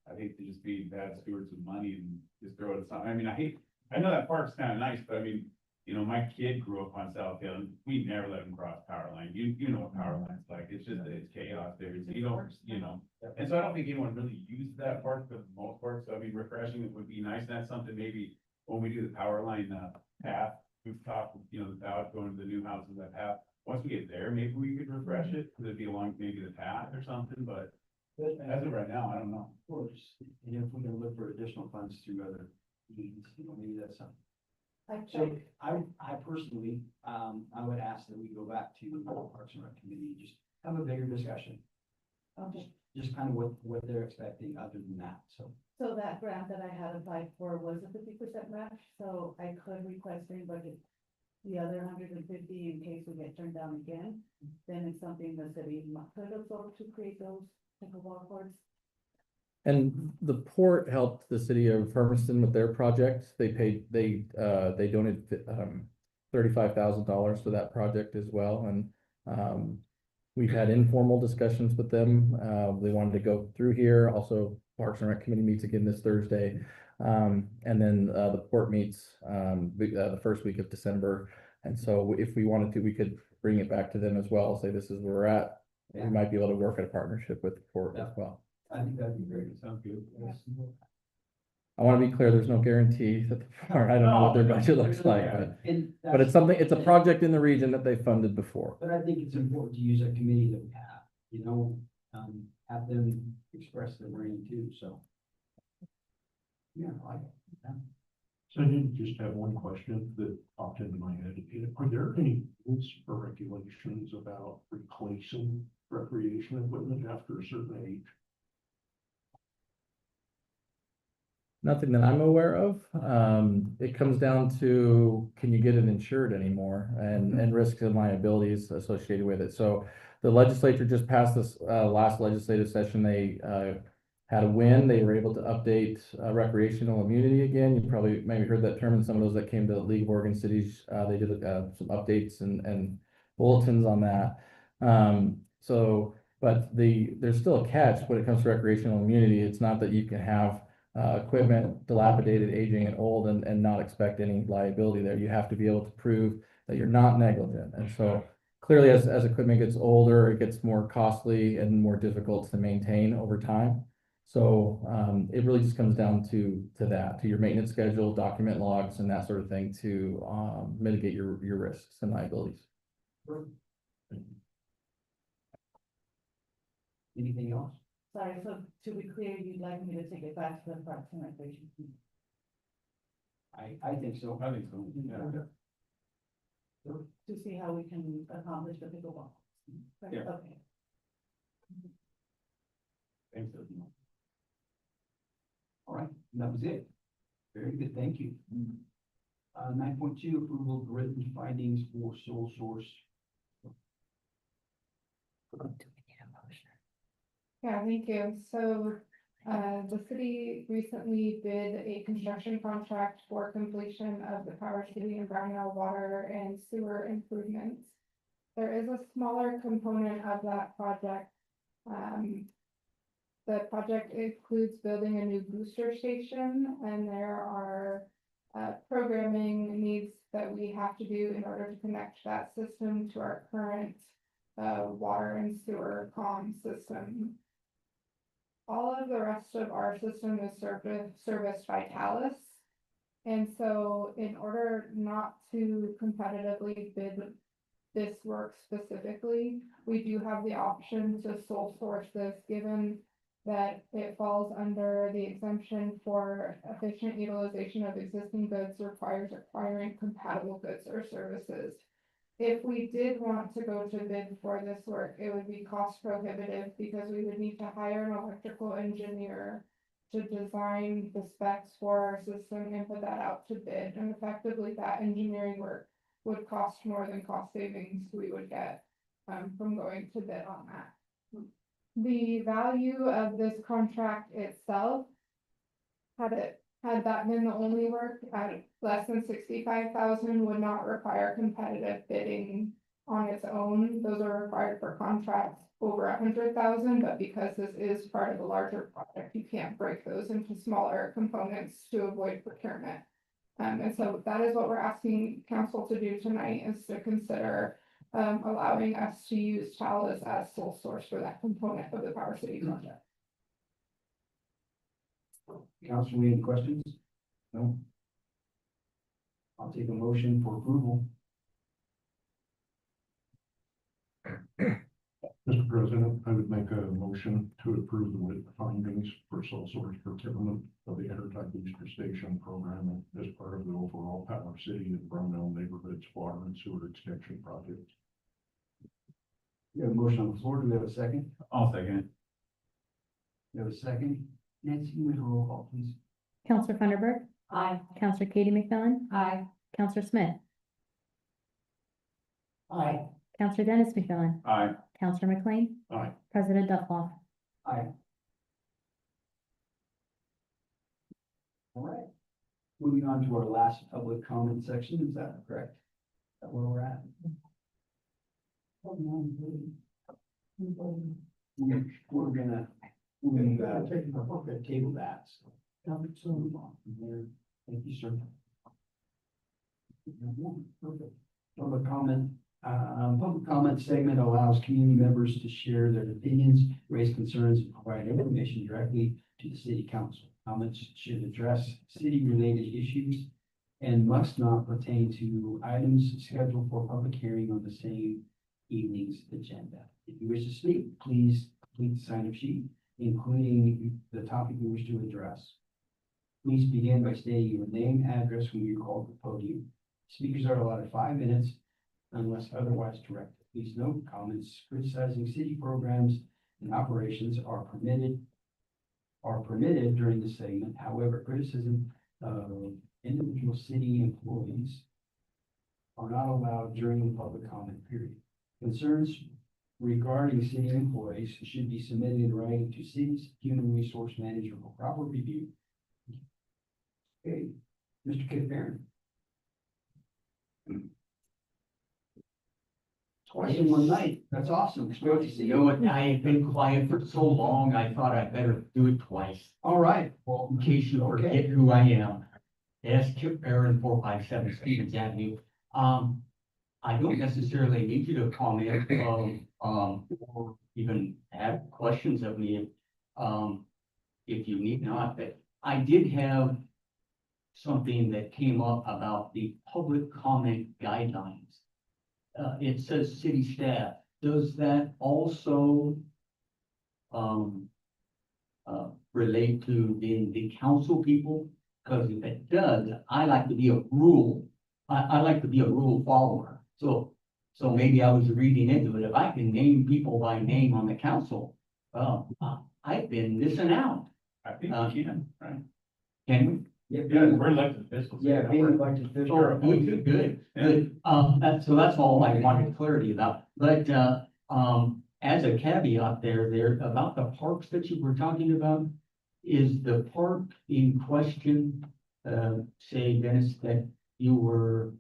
I hate to just be bad stewards of money and just throw it at something. I mean, I know that park's kind of nice, but I mean, you know, my kid grew up on South Hill, and we never let him cross power line. You know what power line's like, it's just, it's chaos there, so you don't, you know. And so I don't think anyone really used that park for the most part, so I mean, refreshing it would be nice, and that's something maybe when we do the power line path, we've talked, you know, about going to the new houses, that path. Once we get there, maybe we could refresh it, because it'd be along maybe the path or something, but as of right now, I don't know. Of course, and if we're gonna look for additional funds through other means, you know, maybe that's something. So I personally, I would ask that we go back to the Parks and Rec Committee, and just have a bigger discussion. Okay. Just kind of what they're expecting other than that, so. So that grant that I had applied for was a 50% match, so I could request in budget the other 150 in case we get turned down again. Then it's something the city could absorb to create those pickleball courts. And the port helped the city of Hermiston with their project. They donated $35,000 to that project as well. And we've had informal discussions with them. They wanted to go through here. Also, Parks and Rec Committee meets again this Thursday. And then the port meets the first week of December. And so if we wanted to, we could bring it back to them as well, say this is where we're at. We might be able to work at a partnership with the port as well. I think that'd be great. Sounds good. Yes. I want to be clear, there's no guarantee that the port, I don't know what their budget looks like, but it's something, it's a project in the region that they funded before. But I think it's important to use a committee that we have, you know, have them express their brain too, so. Yeah, I like it. So I did just have one question that popped into my head. Are there any rules or regulations about replacing recreation equipment after a certain age? Nothing that I'm aware of. It comes down to, can you get it insured anymore, and risks and liabilities associated with it. So the legislature just passed this last legislative session. They had a win. They were able to update recreational immunity again. You probably maybe heard that term in some of those that came to the League of Oregon Cities. They did some updates and bulletins on that. But there's still a catch when it comes to recreational immunity. It's not that you can have equipment dilapidated, aging, and old and not expect any liability there. You have to be able to prove that you're not negligent. And so clearly, as equipment gets older, it gets more costly and more difficult to maintain over time. So it really just comes down to that, to your maintenance schedule, document logs, and that sort of thing to mitigate your risks and liabilities. Anything else? Sorry, so to be clear, you'd like me to take it back to the Parks and Recreation? I think so. I think so, yeah. To see how we can accomplish the pickleball. Yeah. Okay. Thanks. All right, that was it. Very good, thank you. 9.2, approval of written findings for sole source. Yeah, thank you. So, the city recently bid a construction contract for completion of the Power City and Brownell water and sewer improvements. There is a smaller component of that project. The project includes building a new booster station, and there are programming needs that we have to do in order to connect that system to our current water and sewer comm system. All of the rest of our system is serviced by Talus. And so in order not to competitively bid this work specifically, we do have the option to sole source this, given that it falls under the exemption for efficient utilization of existing goods requires acquiring compatible goods or services. If we did want to go to bid for this work, it would be cost prohibitive because we would need to hire an electrical engineer to design the specs for our system and put that out to bid. And effectively, that engineering work would cost more than cost savings we would get from going to bid on that. The value of this contract itself, had that been the only work at less than 65,000, would not require competitive bidding on its own. Those are required for contracts over 100,000, but because this is part of a larger project, you can't break those into smaller components to avoid procurement. And so that is what we're asking council to do tonight, is to consider allowing us to use Talus as sole source for that component of the Power City project. Council, any questions? No? I'll take a motion for approval. Mr. President, I would make a motion to approve the written findings for sole source procurement of the Intertype Booster Station program as part of the overall Power City and Brownell neighborhoods water and sewer extension project. We have a motion on the floor. Do we have a second? I'll second it. We have a second. Nancy, you may roll call, please. Counselor Funderburk. Aye. Counselor Katie McMillan. Aye. Counselor Smith. Aye. Counselor Dennis McMillan. Aye. Counselor McLean. Aye. President Duffloff. Aye. All right. Moving on to our last public comment section, is that correct? Is that where we're at? We're gonna table that. So move on from there. Thank you, sir. Perfect. Public comment segment allows community members to share their opinions, raise concerns, and provide information directly to the city council. Comments should address city-related issues and must not pertain to items scheduled for public hearing on the same evening's agenda. If you wish to speak, please complete the sign-up sheet, including the topic you wish to address. Please begin by stating your name, address, when you're called to the podium. Speakers are allotted 5 minutes unless otherwise directed. Please note, comments criticizing city programs and operations are permitted during the segment. However, criticism of individual city employees are not allowed during the public comment period. Concerns regarding city employees should be submitted in writing to city's human resource manager for proper review. Okay, Mr. Kit Barron. Twice in one night, that's awesome. It's good to see You know what, I have been quiet for so long, I thought I'd better do it twice. All right, well, In case you Okay. forget who I am. Yes, Kip Barron, 457 Stevens Avenue. I don't necessarily need you to comment, or even have questions of me, if you need not, but I did have something that came up about the public comment guidelines. It says city staff, does that also relate to the council people? Because if it does, I like to be a rule, I like to be a rule follower. So maybe I was reading into it. If I can name people by name on the council, I've been missing out. I think you can, right? Can we? Yeah, we're elected officials. being elected official. Oh, good. That's all I wanted clarity about. But, as a caveat there about the parks that you were talking about, is the park in question, say, Dennis, that you were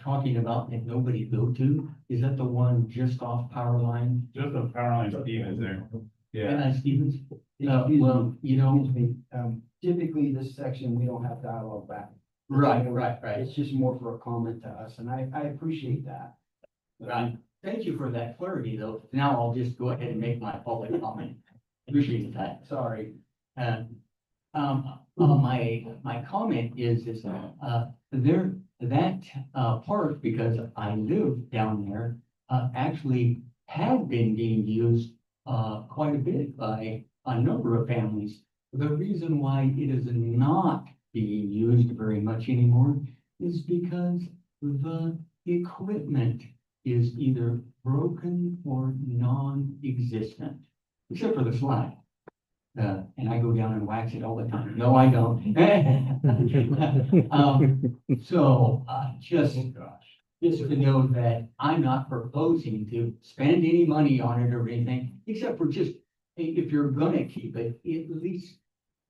talking about that nobody go to, is that the one just off power line? Just the power line Stevens there. Yeah. And Stevens? Excuse Well, me, you know, excuse me, typically this section, we don't have dialogue back. right. It's just more for a comment to us, and I appreciate that. Right. Thank you for that clarity, though. Now I'll just go ahead and make my public comment. Appreciate that. Sorry. My comment is there, that, park, because I live down there, actually had been being used, quite a bit by a number of families. The reason why it is not being used very much anymore is because the equipment is either broken or non-existent, except for the slide. And I go down and wax it all the time. No, I don't. Just to know that I'm not proposing to spend any money on it or anything, except for just, if you're gonna keep it, at least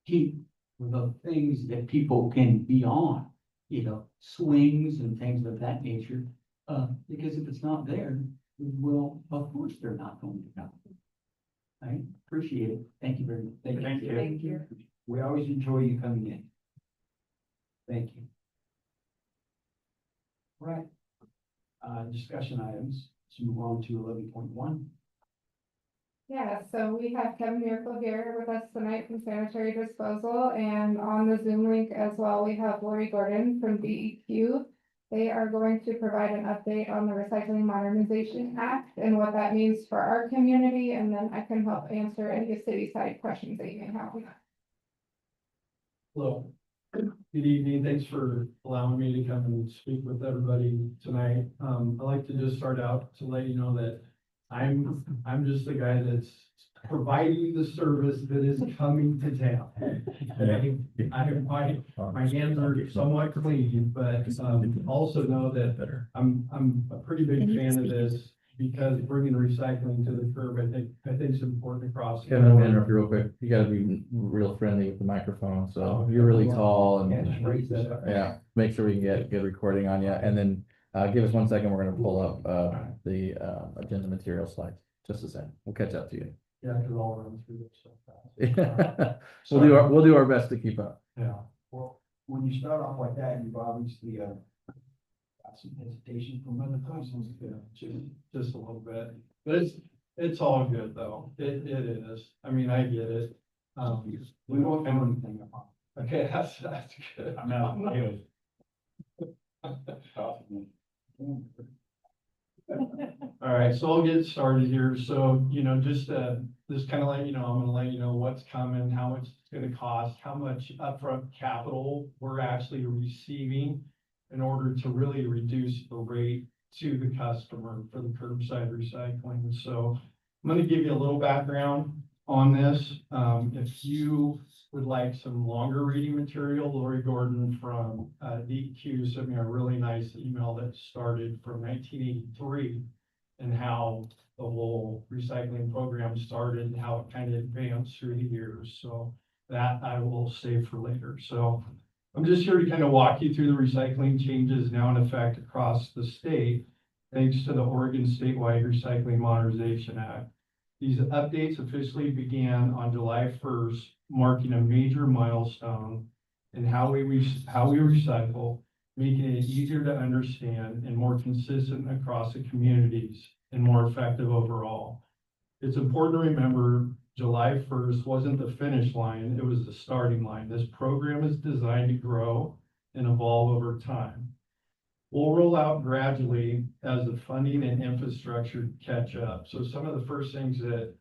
keep the things that people can be on, you know, swings and things of that nature. Because if it's not there, well, of course, they're not going to come. I appreciate it. Thank you very much. Thank you. Thank you. We always enjoy you coming in. Thank you. Right. Discussion items, let's move on to 11.1. Yeah, so we have Kevin Miracle here with us tonight from Sanitary Disposal, and on the Zoom link as well, we have Lori Gordon from DEQ. They are going to provide an update on the Recycling Modernization Act and what that means for our community, and then I can help answer any city side questions that you may have. Hello. Good evening. Thanks for allowing me to come and speak with everybody tonight. I'd like to just start out to let you know that I'm just the guy that's providing the service that is coming to town. My hands are somewhat clean, but also know that I'm a pretty big fan of this because bringing recycling to the curb, I think is important across. Kevin, I'm gonna interrupt you real quick. You gotta be real friendly with the microphone, so you're really tall and yeah, make sure we can get good recording on you, and then give us 1 second. We're gonna pull up the agenda material slides. Just a second. We'll catch up to you. Yeah, because I'll run through this so fast. We'll do our best to keep up. Yeah. Well, when you start off like that, you've obviously got some hesitation from other places. Yeah, just a little bit, but it's all good though. It is. I mean, I get it. We won't know anything about Okay, that's good. I'm out. All right, so I'll get started here. So, you know, just kind of let you know, I'm gonna let you know what's coming, how much it's gonna cost, how much upfront capital we're actually receiving in order to really reduce the rate to the customer for the curbside recycling. So I'm gonna give you a little background on this. If you would like some longer reading material, Lori Gordon from DEQ sent me a really nice email that started from 1983 and how the whole recycling program started and how it kind of advanced through the years. So that I will save for later. So I'm just here to kind of walk you through the recycling changes now in effect across the state, thanks to the Oregon Statewide Recycling Modernization Act. These updates officially began on July 1st, marking a major milestone in how we recycle making it easier to understand and more consistent across the communities and more effective overall. It's important to remember July 1st wasn't the finish line, it was the starting line. This program is designed to grow and evolve over time. We'll roll out gradually as the funding and infrastructure catch up. So some of the first things that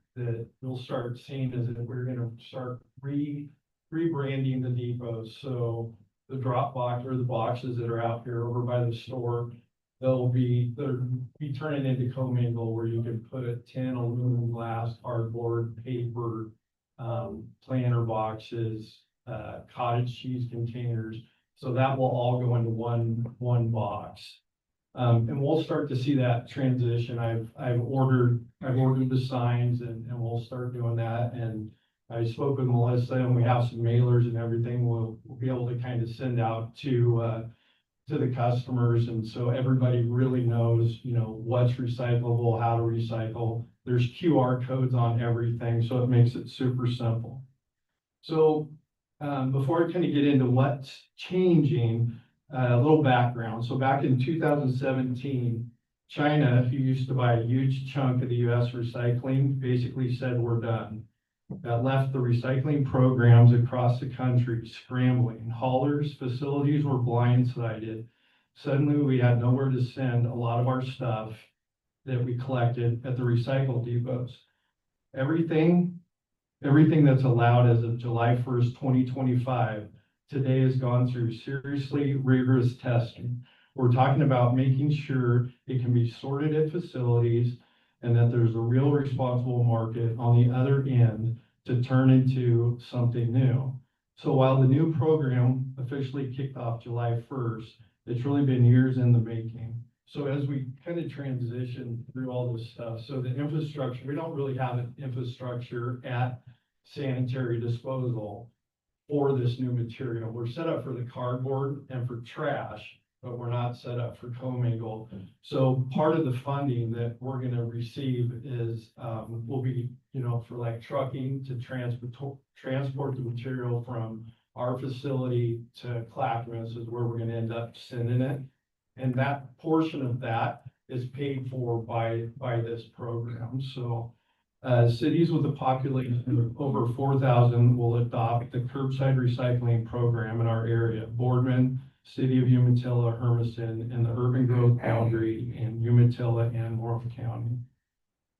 you'll start seeing is that we're gonna start rebranding the depots. So the drop box or the boxes that are out here over by the store, they'll be turning into commingle where you can put a tin, aluminum, glass, cardboard, paper, planter boxes, cottage cheese containers. So that will all go into one box. And we'll start to see that transition. I've ordered the signs and we'll start doing that. And I spoke with Melissa and we have some mailers and everything. We'll be able to kind of send out to the customers. And so everybody really knows, you know, what's recyclable, how to recycle. There's QR codes on everything. So it makes it super simple. So before I kind of get into what's changing, a little background. So back in 2017, China, who used to buy a huge chunk of the US recycling, basically said, we're done. That left the recycling programs across the country scrambling. Haulers, facilities were blindsided. Suddenly we had nowhere to send a lot of our stuff that we collected at the recycle depots. Everything that's allowed as of July 1st, 2025, today has gone through seriously rigorous testing. We're talking about making sure it can be sorted at facilities and that there's a real responsible market on the other end to turn into something new. So while the new program officially kicked off July 1st, it's really been years in the making. So as we kind of transition through all this stuff, so the infrastructure, we don't really have an infrastructure at sanitary disposal for this new material. We're set up for the cardboard and for trash, but we're not set up for commingle. So part of the funding that we're going to receive is will be, you know, for like trucking to transport the material from our facility to Clackamas is where we're going to end up sending it. And that portion of that is paid for by this program. So cities with a population of over 4,000 will adopt the curbside recycling program in our area. Boardman, City of Umatilla, Hermiston, and the urban growth boundary in Umatilla and Morrow County.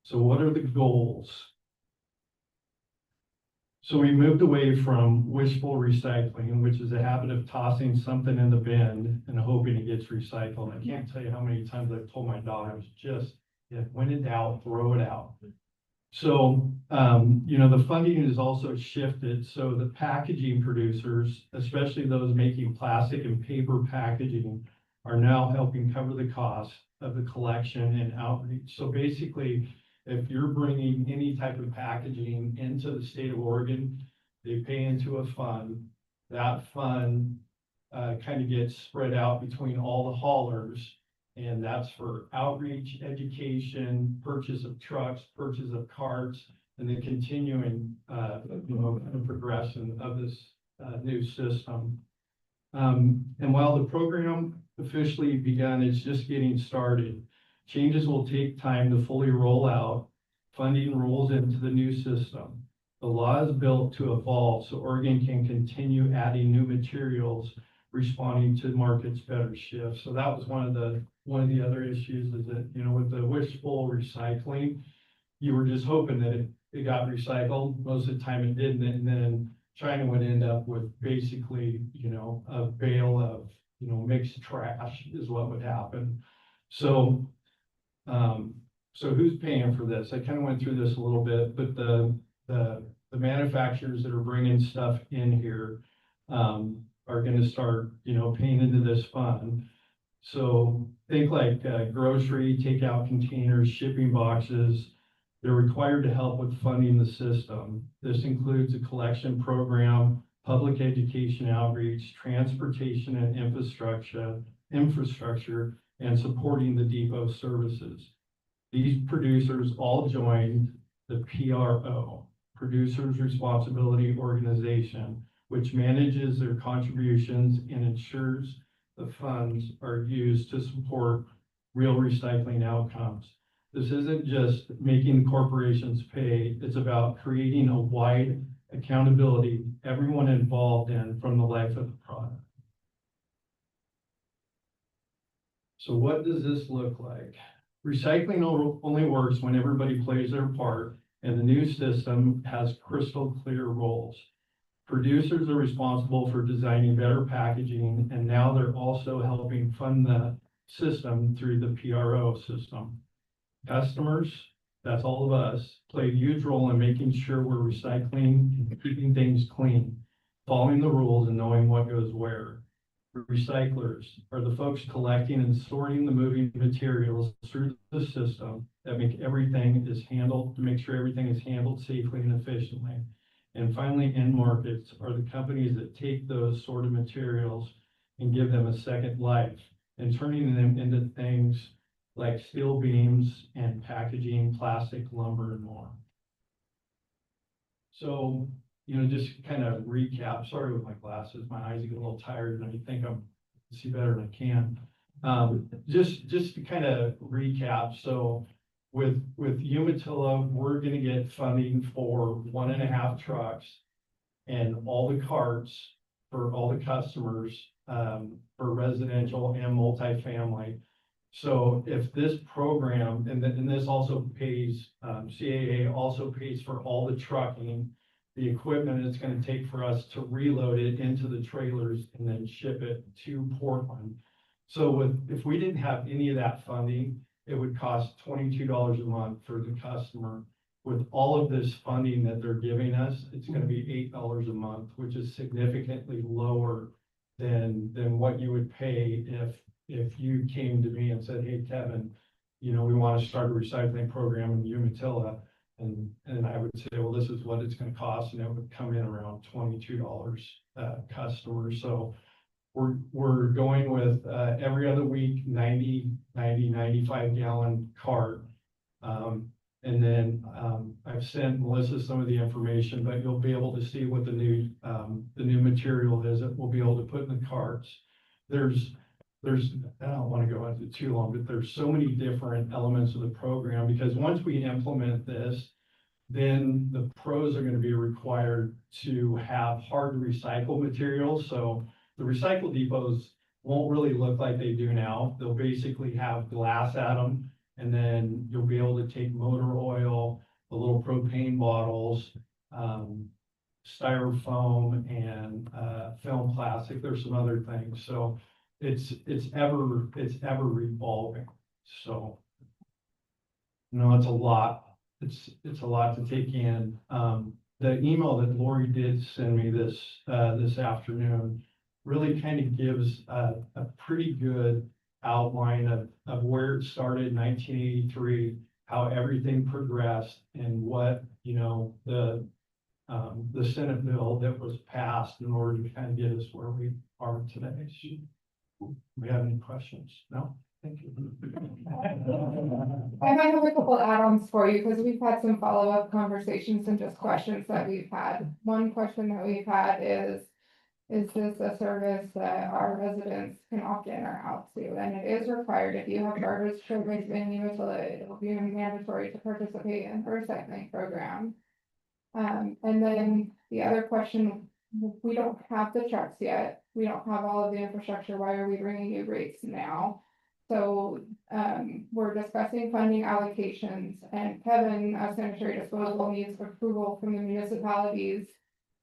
So what are the goals? So we moved away from wishful recycling, which is a habit of tossing something in the bin and hoping it gets recycled. I can't tell you how many times I've told my daughters, just when in doubt, throw it out. So, you know, the funding is also shifted. So the packaging producers, especially those making plastic and paper packaging, are now helping cover the cost of the collection and outreach. So basically, if you're bringing any type of packaging into the state of Oregon, they pay into a fund. That fund kind of gets spread out between all the haulers. And that's for outreach, education, purchase of trucks, purchase of carts, and the continuing, progression of this new system. And while the program officially begun, it's just getting started. Changes will take time to fully roll out. Funding rolls into the new system. The law is built to evolve so Oregon can continue adding new materials responding to market's better shift. So that was one of the other issues is that, you know, with the wishful recycling, you were just hoping that it got recycled. Most of the time it didn't. And then China would end up with basically, you know, a bale of, you know, mixed trash is what would happen. So, so who's paying for this? I kind of went through this a little bit, but the manufacturers that are bringing stuff in here, are going to start, you know, paying into this fund. So think like grocery, takeout containers, shipping boxes. They're required to help with funding the system. This includes a collection program, public education outreach, transportation and infrastructure, and supporting the depot services. These producers all joined the PRO, Producers Responsibility Organization, which manages their contributions and ensures the funds are used to support real recycling outcomes. This isn't just making corporations pay, it's about creating a wide accountability, everyone involved in from the life of the product. So what does this look like? Recycling only works when everybody plays their part, and the new system has crystal clear roles. Producers are responsible for designing better packaging, and now they're also helping fund the system through the PRO system. Customers, that's all of us, play a huge role in making sure we're recycling and keeping things clean, following the rules and knowing what goes where. Recyclers are the folks collecting and sorting the moving materials through the system that make everything is handled, to make sure everything is handled safely and efficiently. And finally, end markets are the companies that take those sorted materials and give them a second life and turning them into things like steel beams and packaging, plastic, lumber, and more. So, just kind of recap, sorry with my glasses, my eyes get a little tired and I think I see better than I can. Just to kind of recap, so with Umatilla, we're gonna get funding for 1.5 trucks and all the carts for all the customers, for residential and multifamily. So if this program, and this also pays, CAA also pays for all the trucking, the equipment it's gonna take for us to reload it into the trailers and then ship it to Portland. So if we didn't have any of that funding, it would cost $22 a month for the customer. With all of this funding that they're giving us, it's gonna be $8 a month, which is significantly lower than what you would pay if you came to me and said, hey, Kevin, we want to start a recycling program in Umatilla. And I would say, well, this is what it's going to cost. And it would come in around $22 customer. So we're going with every other week, 95 gallon cart. And then I've sent Melissa some of the information, but you'll be able to see what the new material is that we'll be able to put in the carts. I don't want to go into too long, but there's so many different elements of the program, because once we implement this, then the pros are going to be required to have hard to recycle materials. So the recycle depots won't really look like they do now. They'll basically have glass at them, and then you'll be able to take motor oil, the little propane bottles, styrofoam, and film plastic. There's some other things. So it's ever revolving. So, it's a lot. It's a lot to take in. The email that Lori did send me this afternoon really kind of gives a pretty good outline of where it started in 1983, how everything progressed, and what, the Senate bill that was passed in order to kind of get us where we are today. Do we have any questions? No? Thank you. I might have a couple add-ons for you, because we've had some follow-up conversations and just questions that we've had. One question that we've had is this a service that our residents can opt in or out to? And it is required. If you have garbage service in Umatilla, it will be mandatory to participate in the recycling program. And then the other question, we don't have the trucks yet. We don't have all of the infrastructure. Why are we bringing you rates now? So we're discussing funding allocations, and Kevin, as Sanitary Disposal, needs approval from the municipalities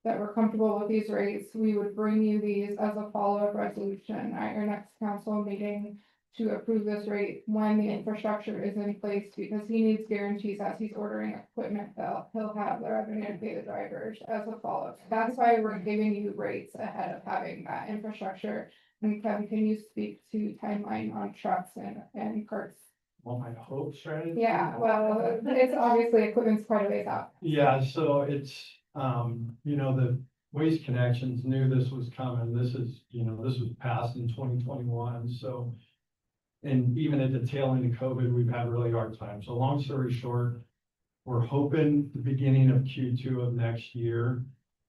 that we're comfortable with these rates. We would bring you these as a follow-up resolution at your next council meeting to approve this rate when the infrastructure is in place, because he needs guarantees as he's ordering equipment that he'll have the revenue to pay the drivers as a follow-up. That's why we're giving you rates ahead of having that infrastructure. And Kevin, can you speak to timeline on trucks and carts? Well, my hope strategy? Yeah, well, it's obviously equipment's quite a ways out. Yeah, so it's, the Waste Connections knew this was coming. This is, this was passed in 2021. So, and even at the tail end of COVID, we've had a really hard time. So long story short, we're hoping the beginning of Q2 of next year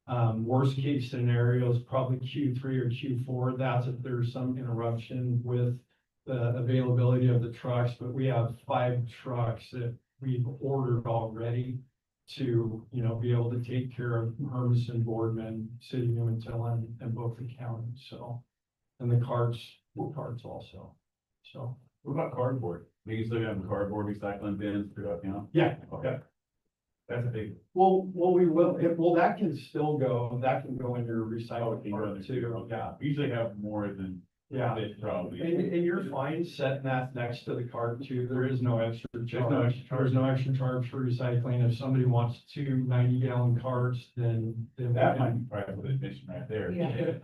Worst case scenario is probably Q3 or Q4. That's if there's some interruption with the availability of the trucks, but we have 5 trucks that we've ordered already to, you know, be able to take care of Hermiston, Boardman, City of Umatilla, and Beaufort County, so. And the carts also, so. What about cardboard? We used to have cardboard recycling bins throughout, you know? Yeah, Okay. That's a big. well, we will, that can still go, that can go in your recycling part too, yeah. Usually have more than. Yeah. This probably. And you're fine setting that next to the cart too, there is no extra no charge, extra charge. there's no extra charge for recycling, if somebody wants 2 90-gallon carts, then. we That can- might be part of the admission right there. Yeah.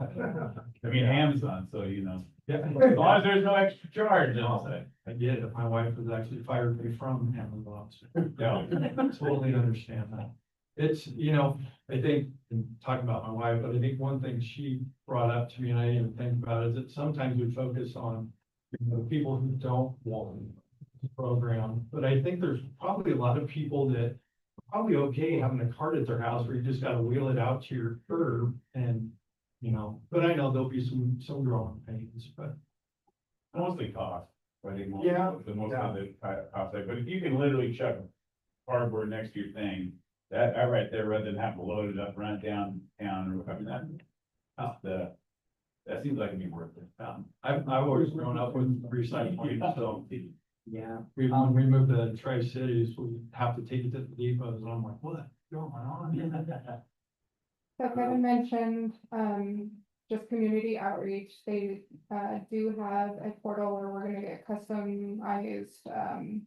I mean, Amazon, so you know, Yeah. as long as there's no extra charge, I'll say. I get it, my wife was actually fired me from Amazon, so Yeah. totally understand that. It's, you know, I think, and talking about my wife, but I think one thing she brought up to me and I didn't even think about is that sometimes we focus on, you know, the people who don't want the program, but I think there's probably a lot of people that are probably okay having a cart at their house where you just gotta wheel it out to your curb and, you know, but I know there'll be some growing pains, but. Mostly cost, I think. Yeah. The most of the cost, but if you can literally chuck cardboard next to your thing, that right there, rather than have to load it up, run it downtown, or, I mean, that seems like it'd be worth it. I've always grown up with recycling, so. Yeah. We, when we moved to Tri-Cities, we have to take it to the depots, and I'm like, what's going on? So Kevin mentioned, just community outreach, they, do have a portal where we're gonna get customized,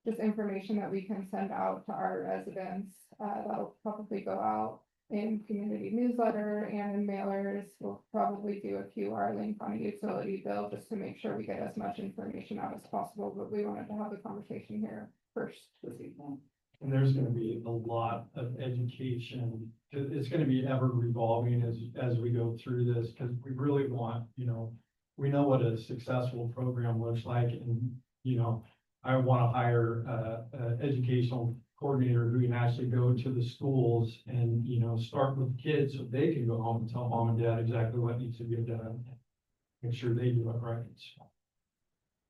just information that we can send out to our residents, that'll probably go out in community newsletter and in mailers. We'll probably do a QR link on a utility bill just to make sure we get as much information out as possible, but we wanted to have the conversation here first this evening. And there's gonna be a lot of education, it's gonna be ever revolving as we go through this, because we really want, you know, we know what a successful program looks like, and, you know, I wanna hire a educational coordinator who can actually go to the schools and, you know, start with kids so they can go home and tell mom and dad exactly what needs to be done. Make sure they do it right.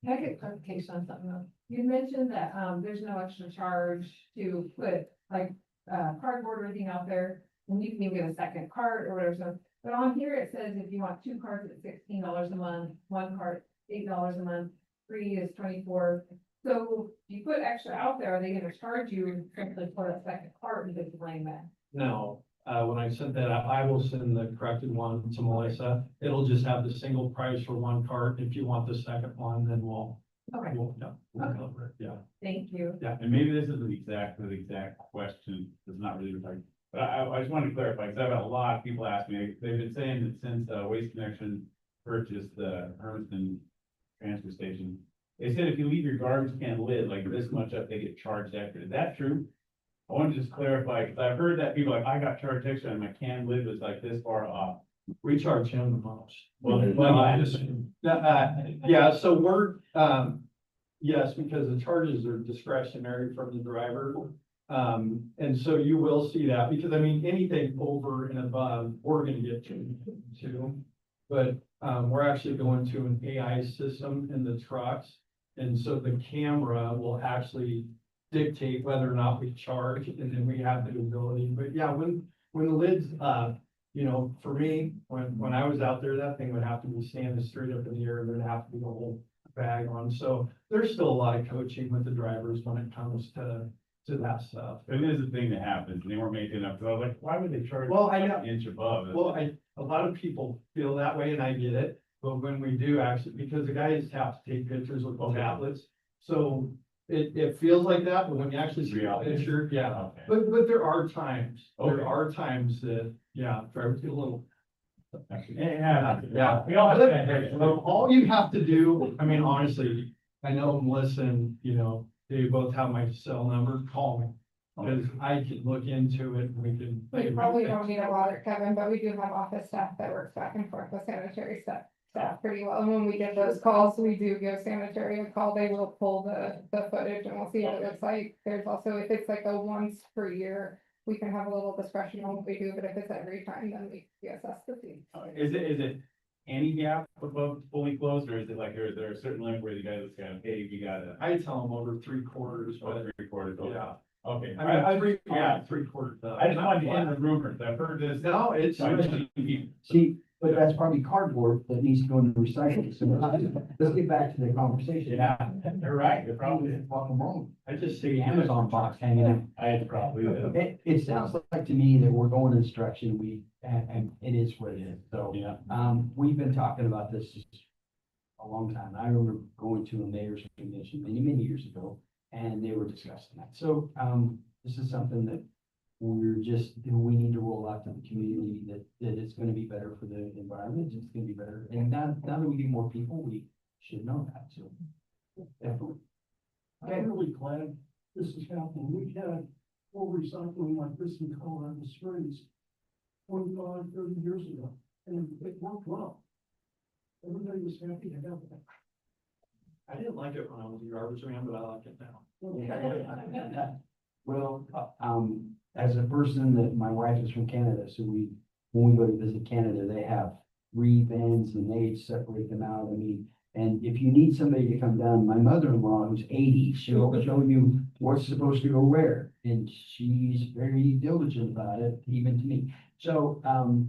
Can I get clarification on something else? You mentioned that, there's no extra charge to put like, cardboard or anything out there, and you can even get a second cart or whatever, so. But on here, it says if you want 2 carts, it's $16 a month, 1 cart, $8 a month, 3 is 24. So if you put extra out there, are they gonna charge you simply for a second cart and just laying that? No, when I sent that out, I will send the corrected one to Melissa. It'll just have the single price for 1 cart. If you want the second one, then we'll Okay, we'll cover it, yeah. thank you. And maybe this is the exact question, it's not really like, but I just wanted to clarify, because I've had a lot of people ask me, they've been saying that since Waste Connection purchased the Hermiston transfer station, they said if you leave your garbage can lid like this much up, they get charged extra. Is that true? I want to just clarify, because I've heard that people like, I got charged extra and my can lid was like this far off. We charge him the most. Well, Yeah, so we're, yes, because the charges are discretionary from the driver. And so you will see that, because I mean, anything over and above, we're gonna get to. But, we're actually going to an AI system in the trucks. And so the camera will actually dictate whether or not we charge, and then we have the ability. But yeah, when the lid's up, you know, for me, when I was out there, that thing would have to be standing straight up in the air, there'd have to be a whole bag on. So there's still a lot of coaching with the drivers when it comes to that stuff. it is a thing that happens, and they weren't making enough, so I was like, why would they charge? Well, I know. An inch above it? Well, a lot of people feel that way, and I get it, but when we do actually, because the guys have to take pictures with the tablets, so it feels like that, but when you actually see the picture, yeah. Okay. But there are times, Okay. that, yeah, drivers get a little. Yeah. We all have that. So all you have to do, I mean, honestly, I know Melissa and, you know, they both have my cell number, call me. Because I can look into it and we can. We probably don't need a lot, Kevin, but we do have office staff that works back and forth with sanitary staff pretty well. And when we get those calls, we do give sanitary a call. They will pull the footage and we'll see what it looks like. There's also, if it's like a once per year we can have a little discretion on what we do, but if it's every time, then we assess the fee. Is it any gap above fully closed, or is it like, is there a certain limit where you guys kind of, hey, we gotta, I tell them over 3/4, but over 3/4? Okay. yeah. Okay. I mean, Yeah. 3/4. I just wanted to end the rumors. I've heard this. No, it's. See, but that's probably cardboard that needs to go into recycling, so let's get back to the conversation. Yeah, you're right, you're probably, Welcome home. I just The say. Amazon box hanging out. I had probably. It sounds like to me that we're going in this direction, and it is what it is, so. Yeah. We've been talking about this a long time. I remember going to a mayor's convention many years ago, and they were discussing that. So, this is something that we need to roll out to the community, that it's gonna be better for the environment, it's gonna be better. And now that we get more people, we should know that, so. Definitely. I'm really glad this is happening. We had full recycling like this in Colorado Springs 25, 30 years ago, and it worked well. Everybody was happy to have that. I didn't like it when I was a garbage man, but I like it now. Well, as a person that, my wife is from Canada, so when we go to visit Canada, they have 3 bins and they separate them out. I mean, and if you need somebody to come down, my mother-in-law, who's 80, she'll show you what's supposed to go where. And she's very diligent about it, even to me. So,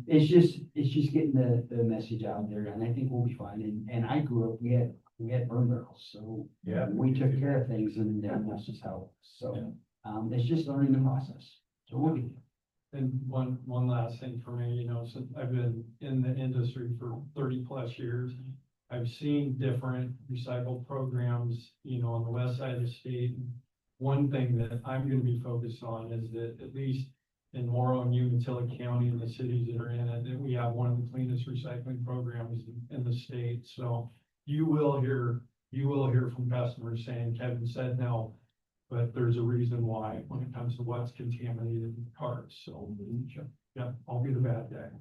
it's just getting the message out there, and I think we'll be fine. And I grew up, we had burn barrels, so Yeah. we took care of things, and that's just how it was. So, it's just learning the process. So we'll be. And one last thing for me, since I've been in the industry for 30+ years, I've seen different recycle programs, on the west side of the state. One thing that I'm gonna be focused on is that, at least in Morrow and Umatilla County and the cities that are in it, that we have one of the cleanest recycling programs in the state. So you will hear from customers saying, Kevin said no, but there's a reason why when it comes to what's contaminated in the carts. So, yeah, I'll be the bad guy.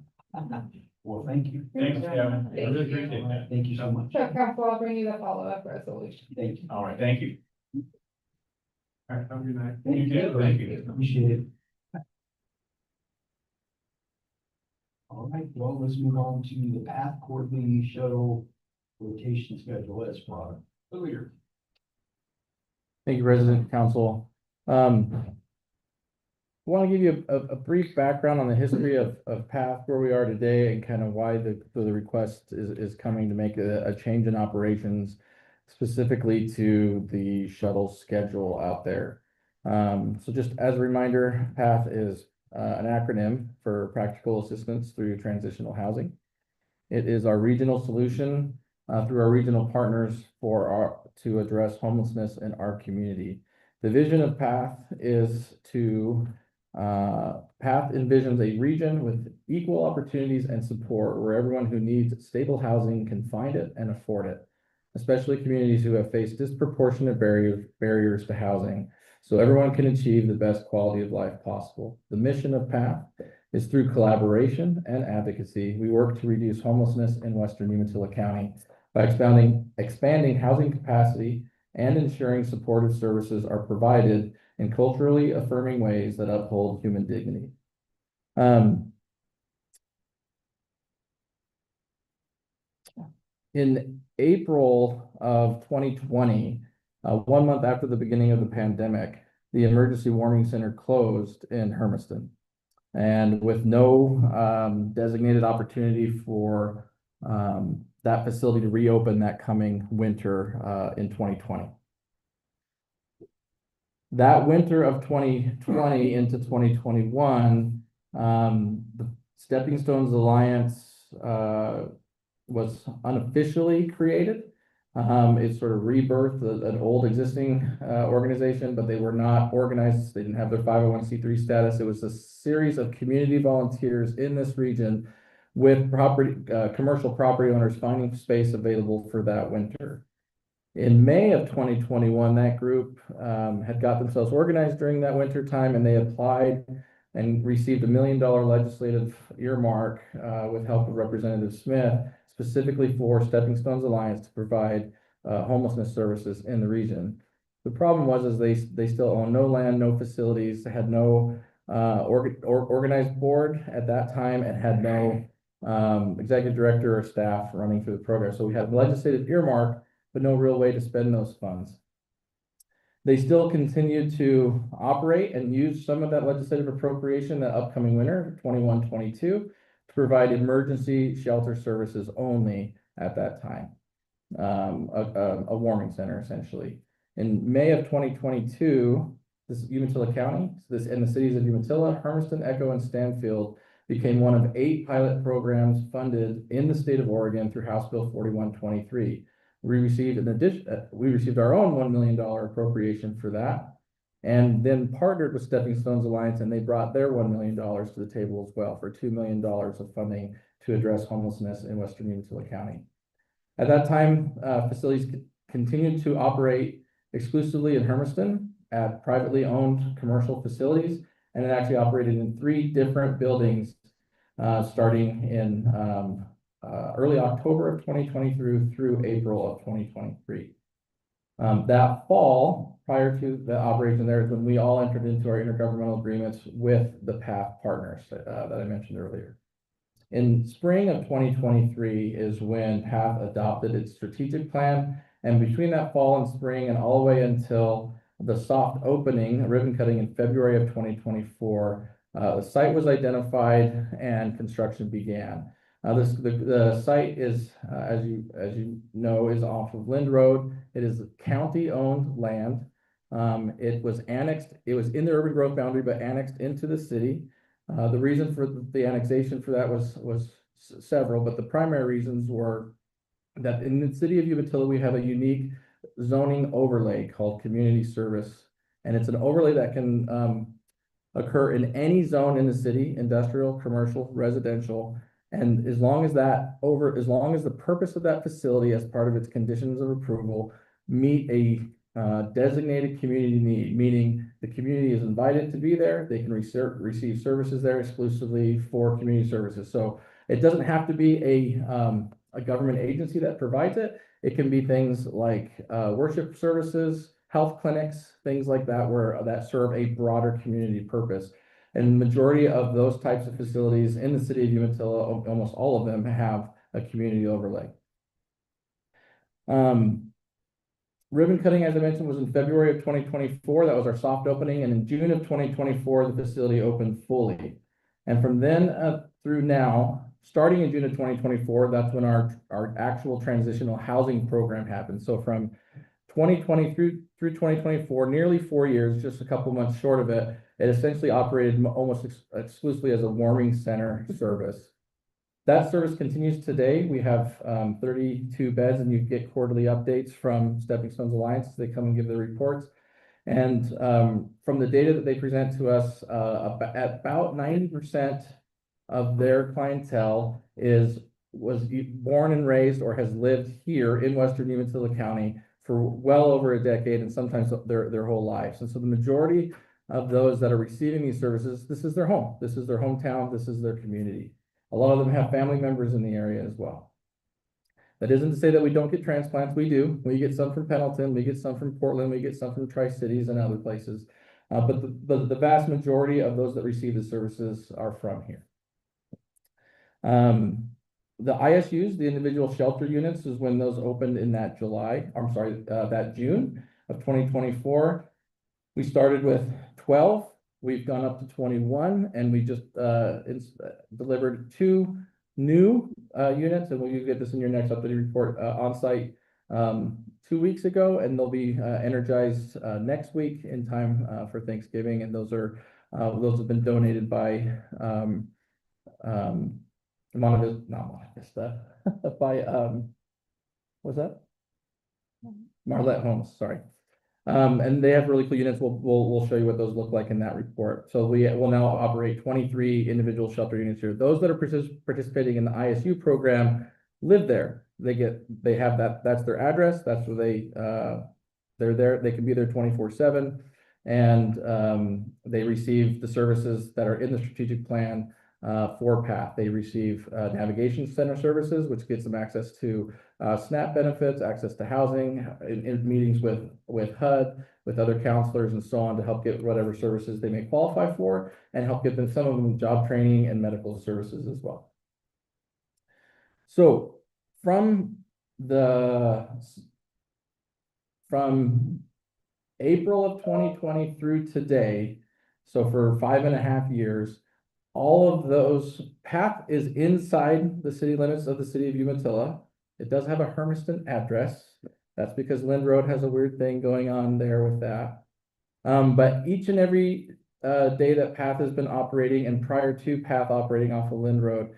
Well, thank you. Thanks, Kevin. I really appreciate that. Thank you so much. So council, I'll bring you the follow-up resolution. Thank you. All right, thank you. All right, have a good night. You too, thank you. Appreciate it. All right, well, let's move on to the PATH quarterly shuttle rotation schedule as brought earlier. Thank you, President, Council. Want to give you a brief background on the history of PATH, where we are today, and kind of why the request is coming to make a change in operations, specifically to the shuttle schedule out there. So just as a reminder, PATH is an acronym for Practical Assistance Through Transitional Housing. It is our regional solution through our regional partners to address homelessness in our community. The vision of PATH is to PATH envisions a region with equal opportunities and support where everyone who needs stable housing can find it and afford it, especially communities who have faced disproportionate barriers to housing, so everyone can achieve the best quality of life possible. The mission of PATH is through collaboration and advocacy. We work to reduce homelessness in Western Umatilla County by expanding housing capacity and ensuring supportive services are provided in culturally affirming ways that uphold human dignity. In April of 2020, 1 month after the beginning of the pandemic, the Emergency Warming Center closed in Hermiston. And with no designated opportunity for that facility to reopen that coming winter in 2020. That winter of 2020 into 2021, the Stepping Stones Alliance was unofficially created. It sort of rebirthed an old existing organization, but they were not organized. They didn't have their 501c3 status. It was a series of community volunteers in this region with commercial property owners finding space available for that winter. In May of 2021, that group had got themselves organized during that winter time, and they applied and received $1 million legislative earmark with help of Representative Smith, specifically for Stepping Stones Alliance to provide homelessness services in the region. The problem was they still own no land, no facilities, they had no organized board at that time and had no executive director or staff running through the program. So we had legislative earmark, but no real way to spend those funds. They still continue to operate and use some of that legislative appropriation that upcoming winter, 21-22, to provide emergency shelter services only at that time. A warming center essentially. In May of 2022, this Umatilla County, and the cities of Umatilla, Hermiston, Echo, and Stanfield became one of 8 pilot programs funded in the state of Oregon through House Bill 4123. We received our own $1 million appropriation for that, and then partnered with Stepping Stones Alliance, and they brought their $1 million to the table as well for $2 million of funding to address homelessness in Western Umatilla County. At that time, facilities continued to operate exclusively in Hermiston at privately owned commercial facilities, and it actually operated in 3 different buildings starting in early October of 2020 through April of 2023. That fall, prior to the operation there, is when we all entered into our intergovernmental agreements with the PATH partners that I mentioned earlier. In spring of 2023 is when PATH adopted its strategic plan, and between that fall and spring and all the way until the soft opening, ribbon cutting in February of 2024, the site was identified and construction began. The site is, as you know, is off of Lind Road. It is county-owned land. It was annexed. It was in the urban growth boundary, but annexed into the city. The reason for the annexation for that was several, but the primary reasons were that in the city of Umatilla, we have a unique zoning overlay called community service. And it's an overlay that can occur in any zone in the city, industrial, commercial, residential. And as long as the purpose of that facility as part of its conditions of approval meet a designated community need, meaning the community is invited to be there, they can receive services there exclusively for community services. So it doesn't have to be a government agency that provides it. It can be things like worship services, health clinics, things like that, that serve a broader community purpose. And the majority of those types of facilities in the city of Umatilla, almost all of them, have a community overlay. Ribbon cutting, as I mentioned, was in February of 2024. That was our soft opening. And in June of 2024, the facility opened fully. And from then through now, starting in June of 2024, that's when our actual transitional housing program happened. So from 2020 through 2024, nearly 4 years, just a couple months short of it, it essentially operated almost exclusively as a warming center service. That service continues today. We have 32 beds, and you get quarterly updates from Stepping Stones Alliance. They come and give their reports. And from the data that they present to us, about 90% of their clientele was born and raised or has lived here in Western Umatilla County for well over a decade, and sometimes their whole lives. And so the majority of those that are receiving these services, this is their home, this is their hometown, this is their community. A lot of them have family members in the area as well. That isn't to say that we don't get transplants. We do. We get some from Pendleton, we get some from Portland, we get some from Tri-Cities and other places. But the vast majority of those that receive the services are from here. The ISUs, the individual shelter units, is when those opened in that that June of 2024. We started with 12. We've gone up to 21, and we just delivered 2 new units, and we'll get this in your next updated report on site 2 weeks ago, and they'll be energized next week in time for Thanksgiving. And those have been donated by Marlette Homes, sorry. And they have really cool units. We'll show you what those look like in that report. So we will now operate 23 individual shelter units here. Those that are participating in the ISU program live there. They have that's their address. That's where they're there. They can be there 24/7, and they receive the services that are in the strategic plan for PATH. They receive navigation center services, which gets them access to SNAP benefits, access to housing, in meetings with HUD, with other counselors and so on to help get whatever services they may qualify for and help give them some of them job training and medical services as well. So from April of 2020 through today, so for 5.5 years, all of those, PATH is inside the city limits of the city of Umatilla. It does have a Hermiston address. That's because Lind Road has a weird thing going on there with that. But each and every day that PATH has been operating and prior to PATH operating off of Lind Road,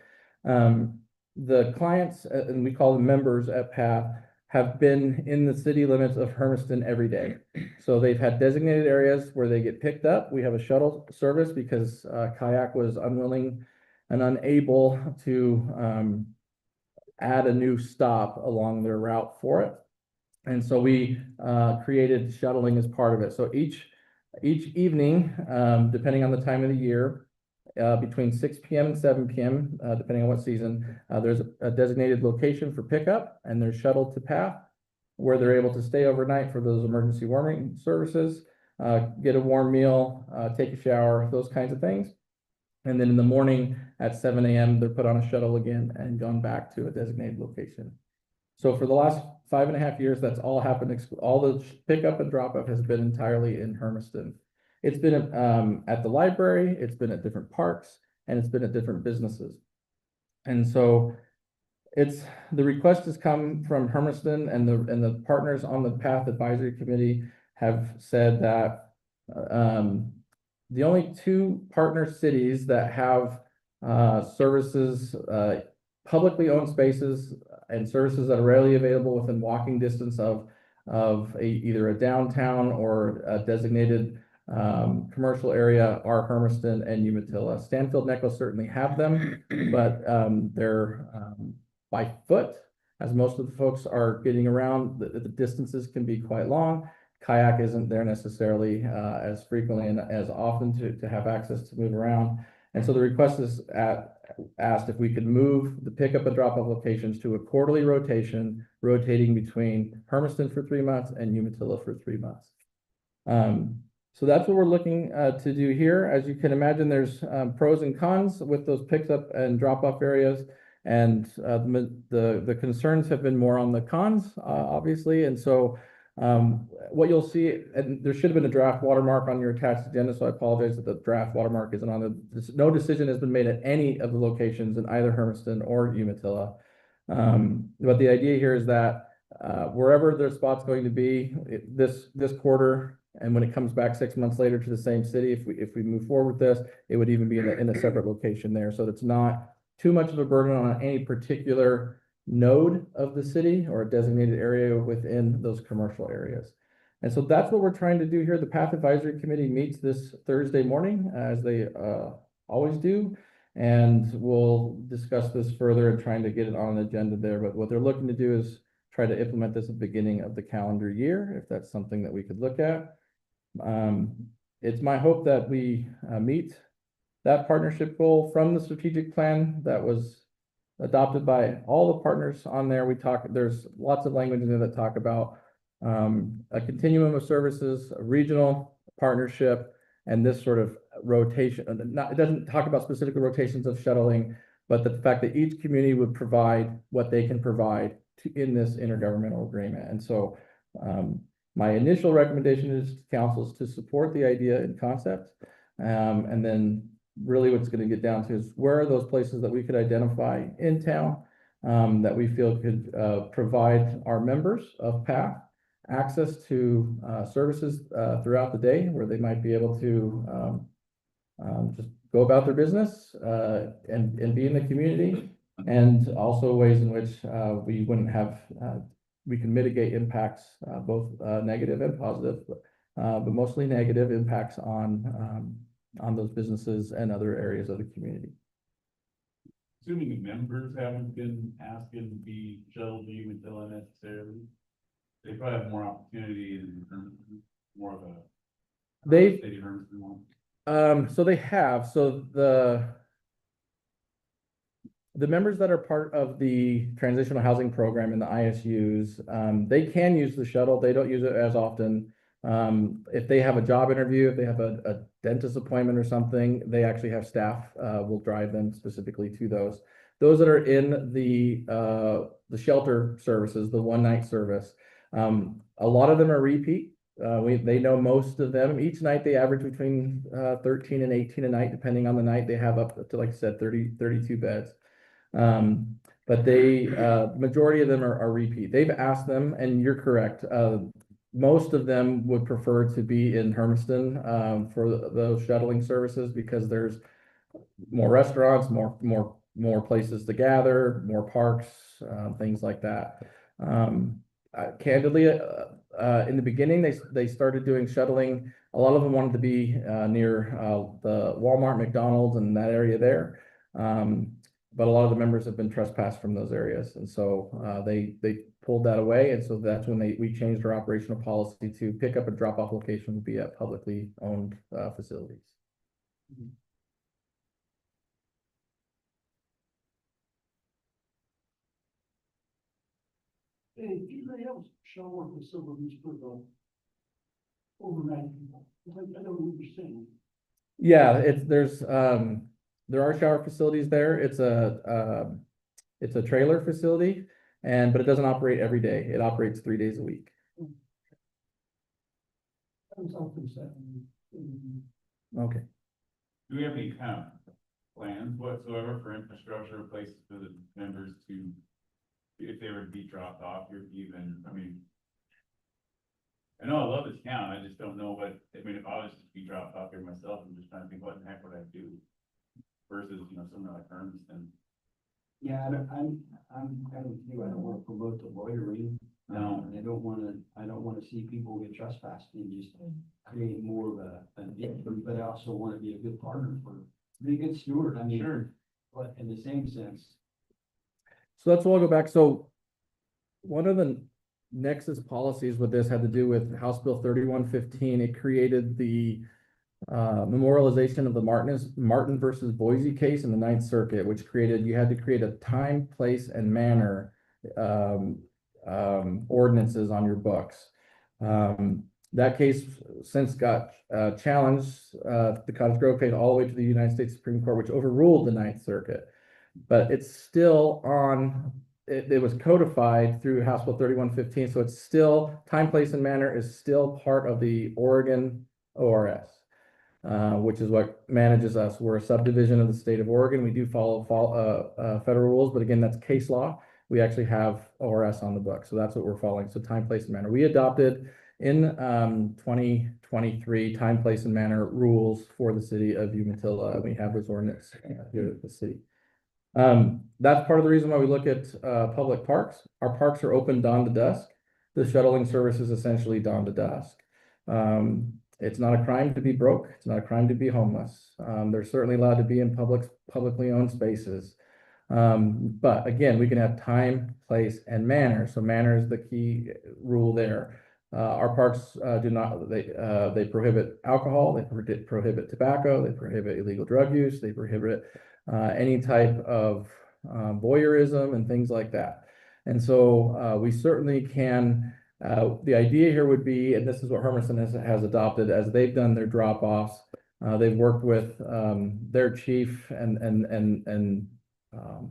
the clients, and we call them members at PATH, have been in the city limits of Hermiston every day. So they've had designated areas where they get picked up. We have a shuttle service because Kayak was unwilling and unable to add a new stop along their route for it. And so we created shuttling as part of it. So each evening, depending on the time of the year, between 6 p.m. and 7 p.m., depending on what season, there's a designated location for pickup, and they're shuttled to PATH, where they're able to stay overnight for those emergency warming services, get a warm meal, take a shower, those kinds of things. And then in the morning at 7 a.m., they're put on a shuttle again and gone back to a designated location. So for the last 5.5 years, that's all happened. All the pickup and drop off has been entirely in Hermiston. It's been at the library, it's been at different parks, and it's been at different businesses. And so the request has come from Hermiston, and the partners on the PATH Advisory Committee have said that the only 2 partner cities that have services, publicly owned spaces and services that are readily available within walking distance of either a downtown or a designated commercial area are Hermiston and Umatilla. Stanfield Necklace certainly have them, but they're by foot, as most of the folks are getting around. The distances can be quite long. Kayak isn't there necessarily as frequently and as often to have access to move around. And so the request is asked if we could move the pickup and drop off locations to a quarterly rotation, rotating between Hermiston for 3 months and Umatilla for 3 months. So that's what we're looking to do here. As you can imagine, there's pros and cons with those pickup and drop off areas. And the concerns have been more on the cons, obviously. And so what you'll see, and there should have been a draft watermark on your attached agenda, so I apologize that the draft watermark isn't on no decision has been made at any of the locations in either Hermiston or Umatilla. But the idea here is that wherever their spot's going to be this quarter, and when it comes back 6 months later to the same city, if we move forward with this, it would even be in a separate location there. So it's not too much of a burden on any particular node of the city or a designated area within those commercial areas. And so that's what we're trying to do here. The PATH Advisory Committee meets this Thursday morning, as they always do, and we'll discuss this further and trying to get it on an agenda there. But what they're looking to do is try to implement this at the beginning of the calendar year, if that's something that we could look at. It's my hope that we meet that partnership goal from the strategic plan that was adopted by all the partners on there. There's lots of language in there that talk about a continuum of services, a regional partnership, and this sort of rotation. It doesn't talk about specific rotations of shuttling, but the fact that each community would provide what they can provide in this intergovernmental agreement. And so my initial recommendation is to council is to support the idea and concept. And then really what's going to get down to is where are those places that we could identify in town that we feel could provide our members of PATH access to services throughout the day, where they might be able to just go about their business and be in the community, and also ways in which we wouldn't have we can mitigate impacts, both negative and positive, but mostly negative impacts on those businesses and other areas of the community. Assuming the members haven't been asking to be shuttled to Umatilla necessarily, they probably have more opportunity in terms of more of a city Hermiston one. So they have, so the members that are part of the transitional housing program in the ISUs, they can use the shuttle. They don't use it as often. If they have a job interview, if they have a dentist appointment or something, they actually have staff, will drive them specifically to those. Those that are in the shelter services, the one night service, a lot of them are repeat. They know most of them. Each night they average between 13 and 18 a night, depending on the night. They have up to, like I said, 32 beds. But majority of them are repeat. They've asked them, and you're correct. Most of them would prefer to be in Hermiston for those shuttling services because there's more restaurants, more places to gather, more parks, things like that. Candidly, in the beginning, they started doing shuttling. A lot of them wanted to be near the Walmart, McDonald's, and that area there. But a lot of the members have been trespassed from those areas, and so they pulled that away. And so that's when we changed our operational policy to pick up and drop off location would be at publicly owned facilities. Hey, do you have shower facilities for the overnight people? I don't understand. Yeah, there are shower facilities there. It's a trailer facility, but it doesn't operate every day. It operates 3 days a week. Okay. Do we have any kind of plans whatsoever for infrastructure places for the members to, if they were to be dropped off, I mean, I know I love this town, I just don't know if I was to be dropped off here myself, I'm just trying to think what in the heck would I do versus, somewhere like Hermiston. Yeah, I'm kind of with you. I don't want to promote the loitering. No. And I don't want to see people get trespassed and just create more of an issue, but I also want to be a good partner be a good steward. I mean, Sure. But in the same sense. So that's why I'll go back. So one of the nexus policies with this had to do with House Bill 3115. It created the memorialization of the Martin versus Boise case in the Ninth Circuit, which you had to create a time, place, and manner ordinances on your books. That case since got challenged, the Cottage Grove case, all the way to the United States Supreme Court, which overruled the Ninth Circuit. But it's still on, it was codified through House Bill 3115, so it's still, time, place, and manner is still part of the Oregon ORS. Which is what manages us. We're a subdivision of the state of Oregon. We do follow federal rules, but again, that's case law. We actually have ORS on the book, so that's what we're following. So time, place, and manner. We adopted in 2023 time, place, and manner rules for the city of Umatilla. We have those ordinance here at the city. That's part of the reason why we look at public parks. Our parks are open dawn to dusk. The shuttling service is essentially dawn to dusk. It's not a crime to be broke. It's not a crime to be homeless. They're certainly allowed to be in publicly owned spaces. But again, we can have time, place, and manner. So manner is the key rule there. Our parks they prohibit alcohol, they prohibit tobacco, they prohibit illegal drug use, they prohibit any type of voyeurism and things like that. And so we certainly can. The idea here would be, and this is what Hermiston has adopted, as they've done their drop-offs, they've worked with their chief and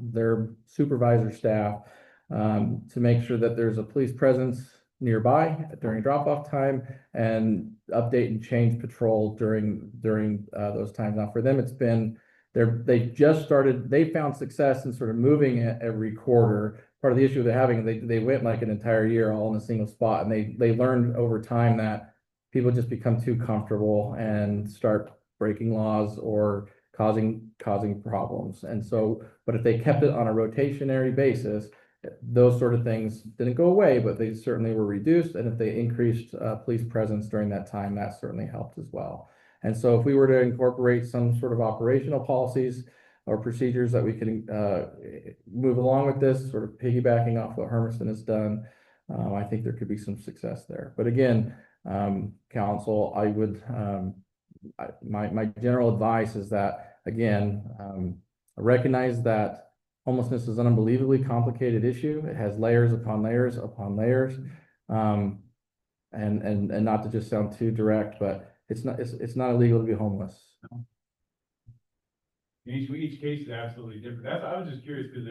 their supervisor staff to make sure that there's a police presence nearby during drop-off time and update and change patrol during those times. Now, for them, it's been they found success in sort of moving it every quarter. Part of the issue they're having, they went like an entire year all in a single spot, and they learned over time that people just become too comfortable and start breaking laws or causing problems. And so, but if they kept it on a rotationary basis, those sort of things didn't go away, but they certainly were reduced. And if they increased police presence during that time, that certainly helped as well. And so if we were to incorporate some sort of operational policies or procedures that we can move along with this, sort of piggybacking off what Hermiston has done, I think there could be some success there. But again, council, I would, my general advice is that, again, recognize that homelessness is an unbelievably complicated issue. It has layers upon layers upon layers. And not to just sound too direct, but it's not illegal to be homeless. Each case is absolutely different. I was just curious, because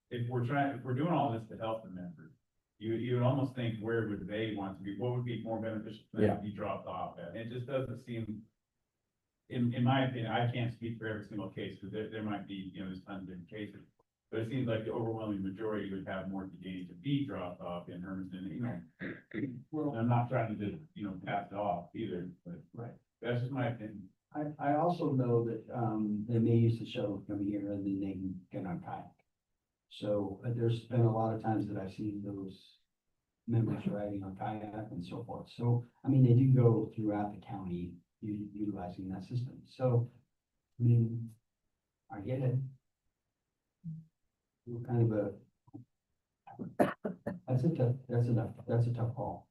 if we're doing all this to help the members, you would almost think, where would they want to be? What would be more beneficial for them to be dropped off at? It just doesn't seem, in my opinion, I can't speak for every single case, because there might be, there's tons of different cases. But it seems like the overwhelming majority would have more to gain to be dropped off in Hermiston, Well, I'm not trying to just, pass it off either, but that's just my opinion. I also know that, they may use the shuttle to come here and then they can get on kayak. So there's been a lot of times that I've seen those members riding on kayak and so forth. So, I mean, they do go throughout the county utilizing that system. So, I mean, I get it. We're kind of that's a tough call.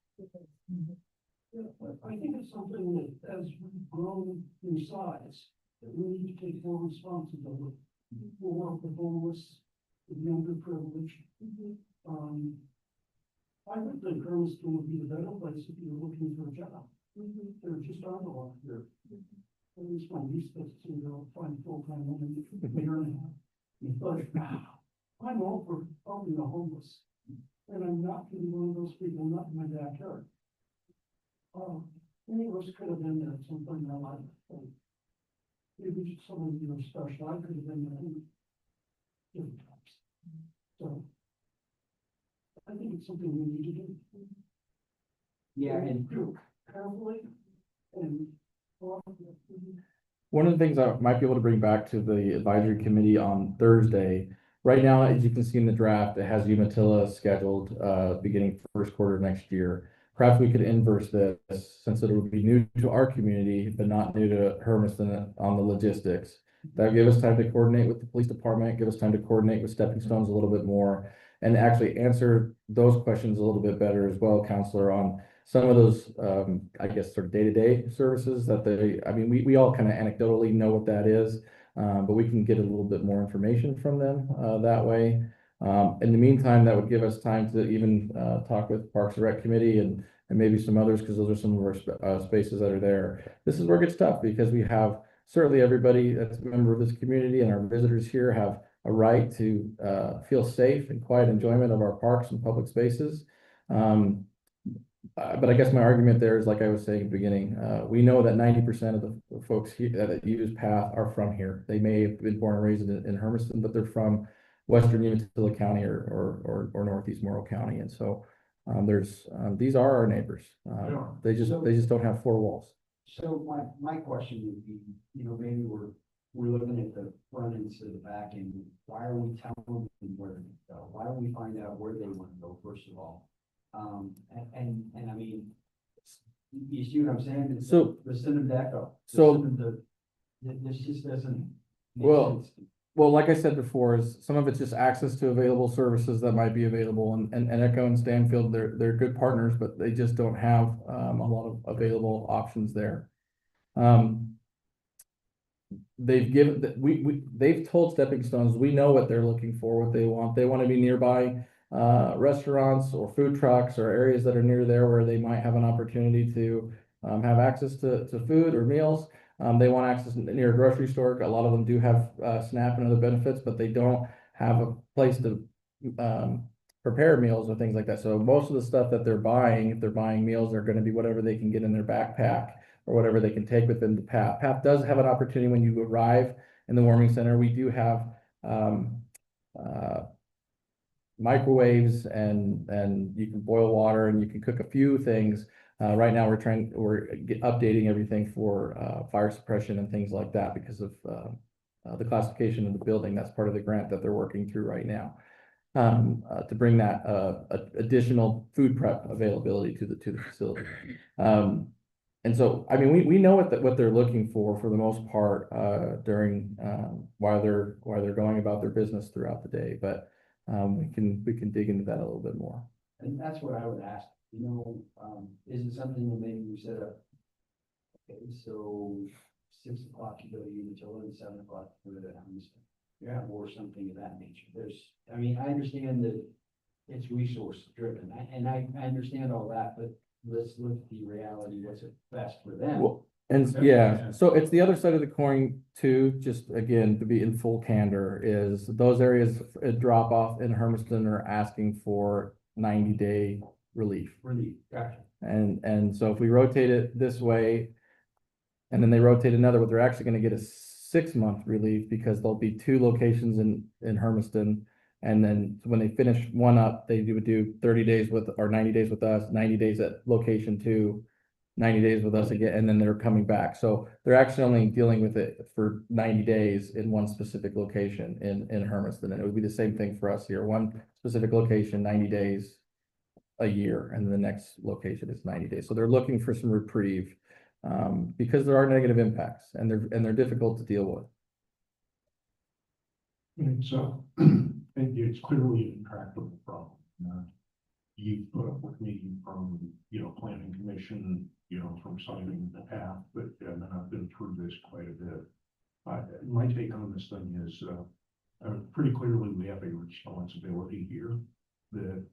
I think it's something that as we've grown in size, that we need to take more responsibility. We'll work with homeless, with the underprivileged. I would think Hermiston would be a better place if you were looking for a job. There just aren't a lot here. At least my niece does to find full-time women a year and a half. But I'm all for helping the homeless. And I'm not gonna be one of those people, not in my backyard. Any of us could have been there at some point in our life. Maybe some of you are special, I could have been there different times. So I think it's something we need to do. Yeah, and do carefully and. One of the things I might be able to bring back to the advisory committee on Thursday, right now, as you can see in the draft, it has Umatilla scheduled, beginning first quarter of next year. Perhaps we could inverse this, since it would be new to our community, but not new to Hermiston on the logistics. That would give us time to coordinate with the police department, give us time to coordinate with Stepping Stones a little bit more, and actually answer those questions a little bit better as well, Counselor, on some of those, I guess, sort of day-to-day services that we all kind of anecdotally know what that is, but we can get a little bit more information from them that way. In the meantime, that would give us time to even talk with Parks and Rec Committee and maybe some others, because those are some of our spaces that are there. This is where it gets tough, because we have certainly everybody that's a member of this community and our visitors here have a right to feel safe and quiet enjoyment of our parks and public spaces. But I guess my argument there is, like I was saying at the beginning, we know that 90% of the folks here that use PATH are from here. They may have been born and raised in Hermiston, but they're from Western Umatilla County or Northeast Morrow County. And so these are our neighbors. They just don't have four walls. So my question would be, maybe we're looking at the front instead of the back end. Why are we telling them where to go? Why don't we find out where they want to go first of all? And I mean, you see what I'm saying? So the send them back up. This just doesn't make sense. Well, like I said before, is some of it's just access to available services that might be available, and Echo and Stanfield, they're good partners, but they just don't have a lot of available options there. They've told Stepping Stones, we know what they're looking for, what they want. They want to be nearby restaurants or food trucks or areas that are near there where they might have an opportunity to have access to food or meals. They want access near a grocery store. A lot of them do have SNAP and other benefits, but they don't have a place to prepare meals or things like that. So most of the stuff that they're buying, if they're buying meals, are going to be whatever they can get in their backpack or whatever they can take with them to PATH. PATH does have an opportunity when you arrive in the warming center. We do have microwaves and you can boil water and you can cook a few things. Right now we're updating everything for fire suppression and things like that because of the classification of the building. That's part of the grant that they're working through right now to bring that additional food prep availability to the facility. And so, I mean, we know what they're looking for the most part during while they're going about their business throughout the day, but we can dig into that a little bit more. And that's what I would ask. Is it something that maybe we set up? Okay, so 6 o'clock you go to Umatilla and 7 o'clock you go to Hermiston. Yeah, or something of that nature. There's, I mean, I understand that it's resource driven, and I understand all that, but let's look at the reality, what's best for them. Well, and yeah, so it's the other side of the coin too, just again, to be in full candor, is those areas drop off in Hermiston are asking for 90-day relief. Really, gotcha. And so if we rotate it this way, and then they rotate another, but they're actually gonna get a 6-month relief because there'll be 2 locations in Hermiston. And then when they finish one up, they would do 30 days with, or 90 days with us, 90 days at location 2, 90 days with us again, and then they're coming back. So they're actually only dealing with it for 90 days in one specific location in Hermiston. And it would be the same thing for us here, one specific location, 90 days a year, and the next location is 90 days. So they're looking for some reprieve because there are negative impacts and they're difficult to deal with. So it's clearly an intractable problem. You've put up with me from, planning commission, from signing the path, but and I've been through this quite a bit. My take on this thing is, pretty clearly we have a responsibility here that,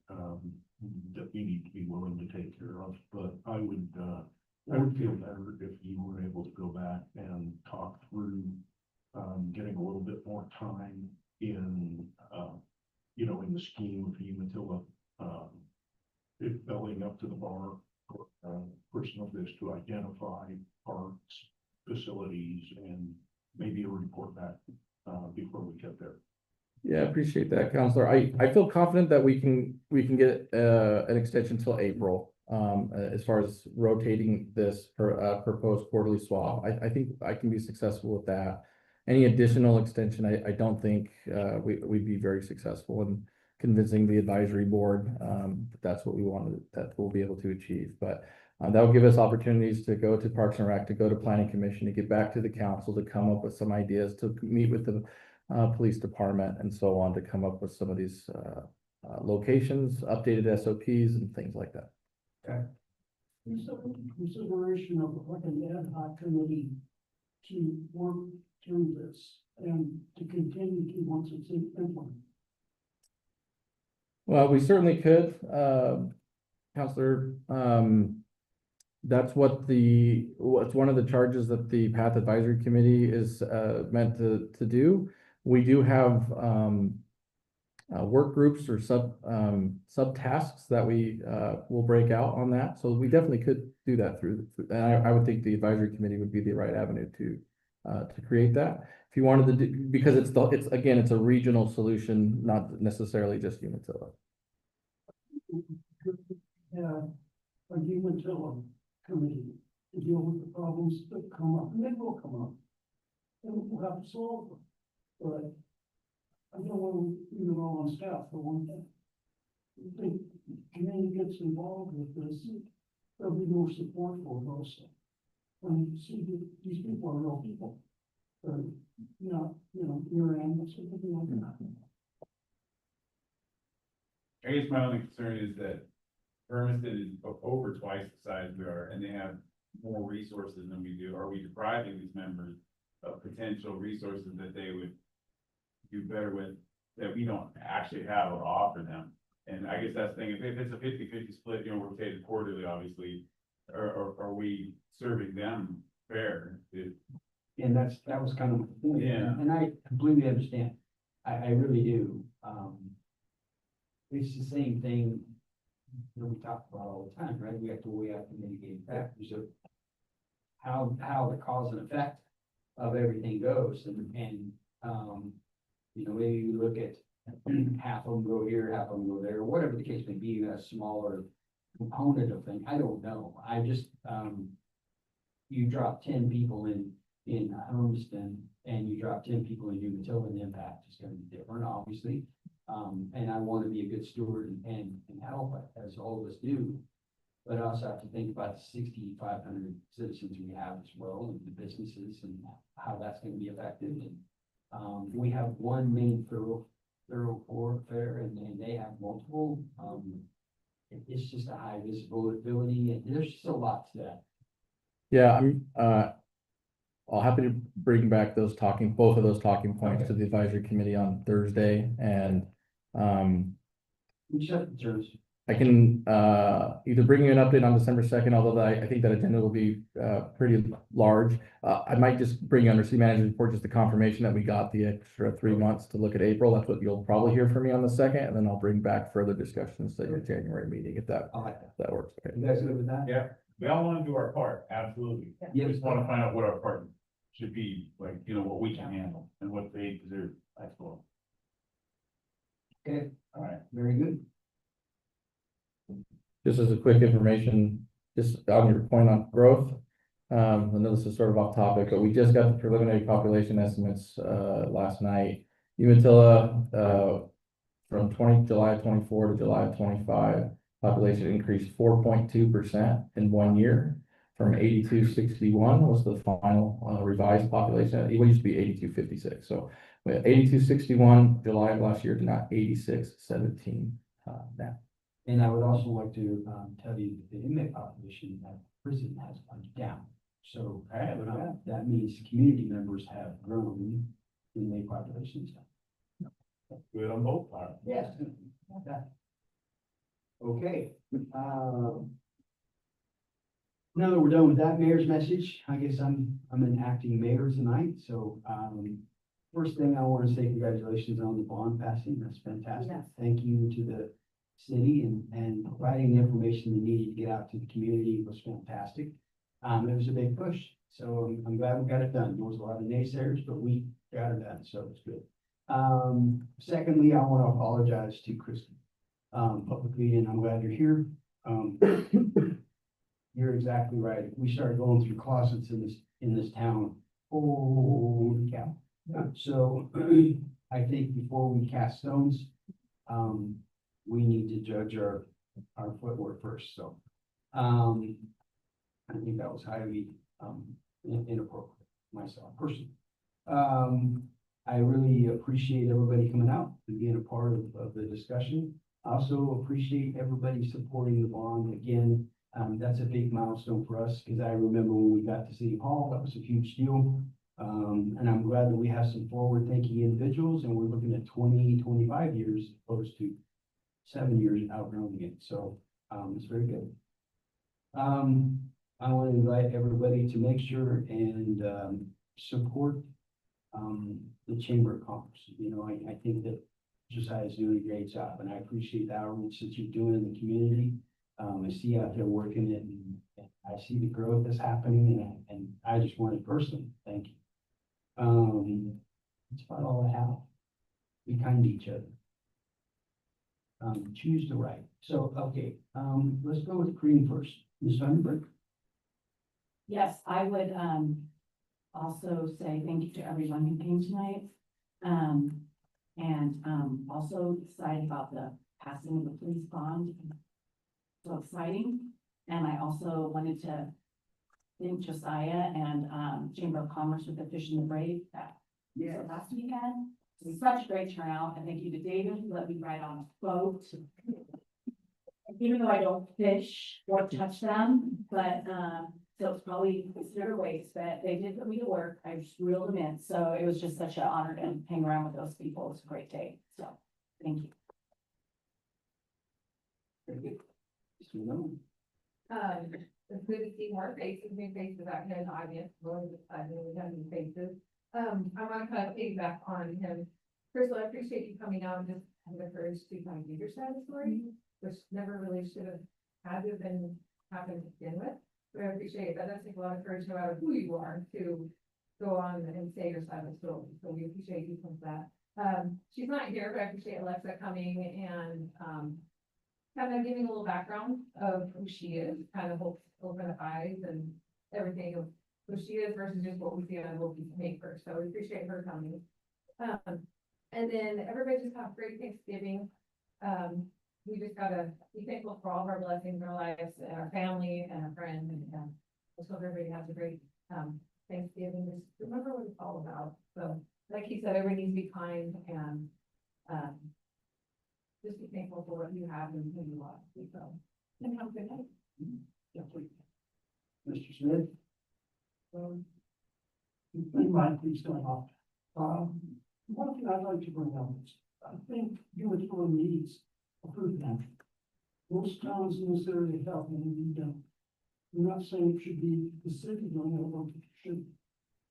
that we need to be willing to take care of, but I would feel better if you were able to go back and talk through, getting a little bit more time in, in the scheme of Umatilla, it belling up to the bar for a person of this to identify parks, facilities, and maybe a report back before we get there. Yeah, I appreciate that, Counselor. I feel confident that we can get an extension till April. As far as rotating this proposed quarterly swap, I think I can be successful with that. Any additional extension, I don't think we'd be very successful in convincing the advisory board that that's what we wanted, that we'll be able to achieve. But that will give us opportunities to go to Parks and Rec, to go to Planning Commission, to get back to the council, to come up with some ideas, to meet with the police department and so on, to come up with some of these locations, updated SOPs and things like that. Okay. Consideration of like an ad hoc committee to work through this and to continue to once it's implemented. Well, we certainly could, Counselor. That's what's one of the charges that the Path Advisory Committee is meant to do. We do have work groups or subtasks that we will break out on that. So we definitely could do that through, and I would think the advisory committee would be the right avenue to create that. If you wanted to do, because it's a regional solution, not necessarily just Umatilla. Yeah, a Umatilla committee to deal with the problems that come up, and they will come up. And we'll have to solve them. But I don't want to leave it all on staff for one thing. If the community gets involved with this, there'll be more support for it also. And you see, these people are real people. They're not, your animals or something like that. I guess my only concern is that Hermiston is over twice the size we are, and they have more resources than we do. Are we depriving these members of potential resources that they would do better with, that we don't actually have or offer them? And I guess that's the thing, if it's a 50-50 split, rotated quarterly, obviously, are we serving them fair? And that was kind of my point. Yeah. And I completely understand. I really do. It's the same thing that we talk about all the time, right? We have to weigh out the mitigating factors of how the cause and effect of everything goes. And maybe you look at half of them go here, half of them go there, whatever the case may be, a smaller component of thing. I don't know. I just, you drop 10 people in Hermiston and you drop 10 people in Umatilla, and the impact is going to be different, obviously. And I want to be a good steward and help, as all of us do. But I also have to think about the 6,500 citizens we have as well, and the businesses, and how that's going to be affected. And we have one main thoroughfare, and they have multiple. It's just a high visibility, and there's just a lot to that. Yeah, I'll happy to bring back both of those talking points to the advisory committee on Thursday and, We set the terms. I can, either bring you an update on December 2nd, although I think that agenda will be, pretty large. I might just bring you under city manager's report, just the confirmation that we got the extra 3 months to look at April. That's what you'll probably hear from me on the 2nd, and then I'll bring back further discussions at your January meeting, if that, I like that. that works. Okay. You guys good with that? Yeah, we all wanna do our part, absolutely. We Yes. just wanna find out what our part should be, like, you know, what we can handle and what they deserve, that's all. Okay, All right. very good. Just as a quick information, just on your point on growth. I know this is sort of off topic, but we just got the preliminary population estimates, last night. Umatilla, from July 24 to July 25, population increased 4.2% in 1 year. From 8261 was the final, revised population. It used to be 8256. So we had 8261 July of last year to now 8617, now. And I would also like to, tell you that the inmate population at prison has gone down. So, that means community members have grown, inmate populations. Good on both parts. Yes. Okay, now that we're done with that mayor's message, I guess I'm an acting mayor tonight, so, first thing I want to say congratulations on the bond passing, that's fantastic. Yes. Thank you to the city and providing the information they needed to get out to the community was fantastic. It was a big push, so I'm glad we got it done. There was a lot of naysayers, but we got it done, so it's good. Secondly, I want to apologize to Kristen, publicly, and I'm glad you're here. You're exactly right. We started going through closets in this town. Holy cow. So I think before we cast stones, we need to judge our footwork first, so. I think that was highly, inappropriate myself personally. I really appreciate everybody coming out and being a part of the discussion. I also appreciate everybody supporting the bond. Again, that's a big milestone for us, because I remember when we got to City Hall, that was a huge deal. And I'm glad that we have some forward-thinking individuals, and we're looking at 20, 25 years opposed to 7 years outgrowing it, so, it's very good. I want to invite everybody to make sure and, support, the Chamber of Commerce. You know, I think that Josiah is doing a great job, and I appreciate the outreach that you're doing in the community. I see you out there working it, and I see the growth that's happening, and I just want to personally thank you. That's about all I have. Be kind to each other. Choose the right. So, okay, let's go with Cream first. Ms. Thunberg? Yes, I would, also say thank you to everyone who came tonight. Also excited about the passing of the police bond. So exciting. And I also wanted to thank Josiah and, Chamber of Commerce with the Fish and the Brave that last weekend. It was such a great turnout. And thank you to David who let me ride on a boat. Even though I don't fish or touch them, but, so it's probably considered a waste, but they did put me to work. I just reeled them in. So it was just such an honor to hang around with those people. It was a great day. So, thank you. Very good. Mr. Malone? It's good to see more faces, new faces out here in the audience, really excited we have new faces. I want to kind of piggyback on him. First of all, I appreciate you coming out and just having the courage to kind of give your side of the story, which never really should have had to have been happened to begin with. But I appreciate it. That does take a lot of courage, no matter who you are, to go on and say your side of the story. So we appreciate you for that. She's not here, but I appreciate Alexa coming and, kind of giving a little background of who she is, kind of open the eyes and everything of who she is versus just what we see on a little piece of paper. So we appreciate her coming. And then everybody just have a great Thanksgiving. We just gotta be thankful for all of our blessings in our lives and our family and our friends, and just hope everybody has a great Thanksgiving. Just remember what it's all about. So like he said, everybody needs to be kind and just be thankful for what you have and who you are. So, and have a good night. Definitely. Mr. Smith? mind, please don't off. One thing I'd like to bring up is, I think Umatilla needs a food pantry. Most towns in this area have one, and we don't. I'm not saying it should be the city doing it, but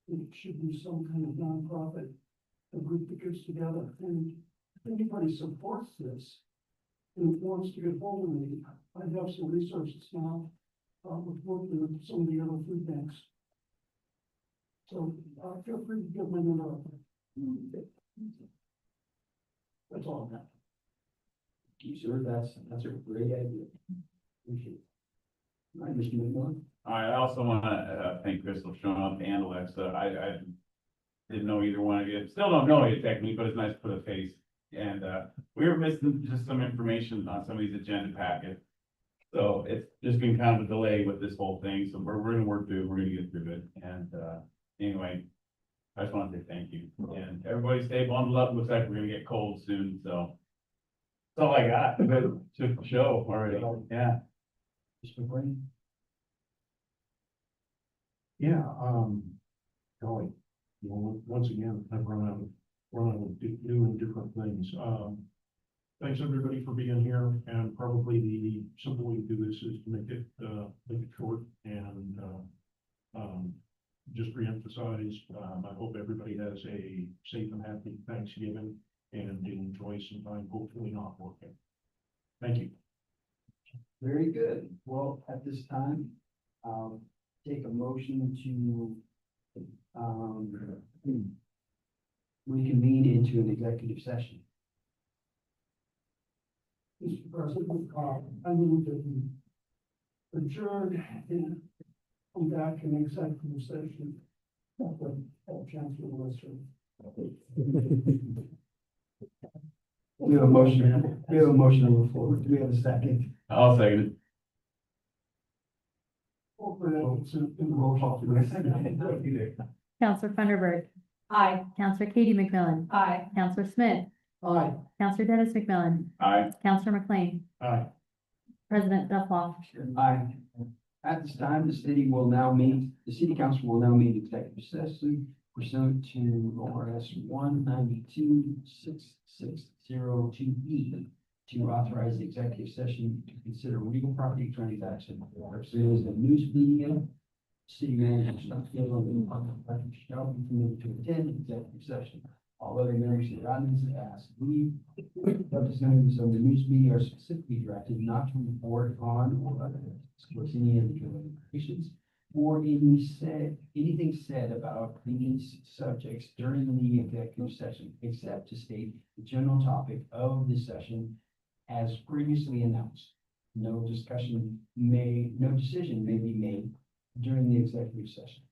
it should be some kind of nonprofit, a group that gets together, and if anybody supports this and wants to get hold of me, I have some resources now, with working with some of the other food banks. So, feel free to give my number. That's all I got. You sure that's a great idea. Appreciate it. All right, Mr. McMillan. I also want to thank Crystal for showing up and Alexa. I didn't know either one of you, still don't know you technically, but it's nice to put a face. And we were missing just some information on some of these agenda packets. So it's just been kind of a delay with this whole thing. So we're gonna work through it. We're gonna get through it. And anyway, I just want to say thank you. And everybody stay bundled up. Looks like we're gonna get cold soon, so. That's all I got. Good to show already. Yeah. Mr. McBrain. Yeah, golly, you know, once again, I've run out of new and different things. Thanks everybody for being here, and probably the simple way to do this is to make it short and, just reemphasize, I hope everybody has a safe and happy Thanksgiving and enjoy some time, hopefully not working. Thank you. Very good. Well, at this time, I'll take a motion to, reconvene into an executive session. Mr. President, I move that we adjourn and come back in executive session. Chancellor Lester. We have a motion on the floor. Do we have a second? I'll second it. Counselor Funderburk. Aye. Counselor Katie McMillan. Aye. Counselor Smith. Aye. Counselor Dennis McMillan. Aye. Counselor McLean. Aye. President Duffloff. Aye. At this time, the city council will now meet executive session pursuant to ORS 192-6602E to authorize the executive session to consider real property transaction pursuant to news media. City manager shall be permitted to attend executive session. All other members of the audience asked leave. Representatives of the news media are specifically directed not to report on or discuss any individual information or anything said about these subjects during the executive session, except to state the general topic of the session as previously announced. No decision may be made during the executive session.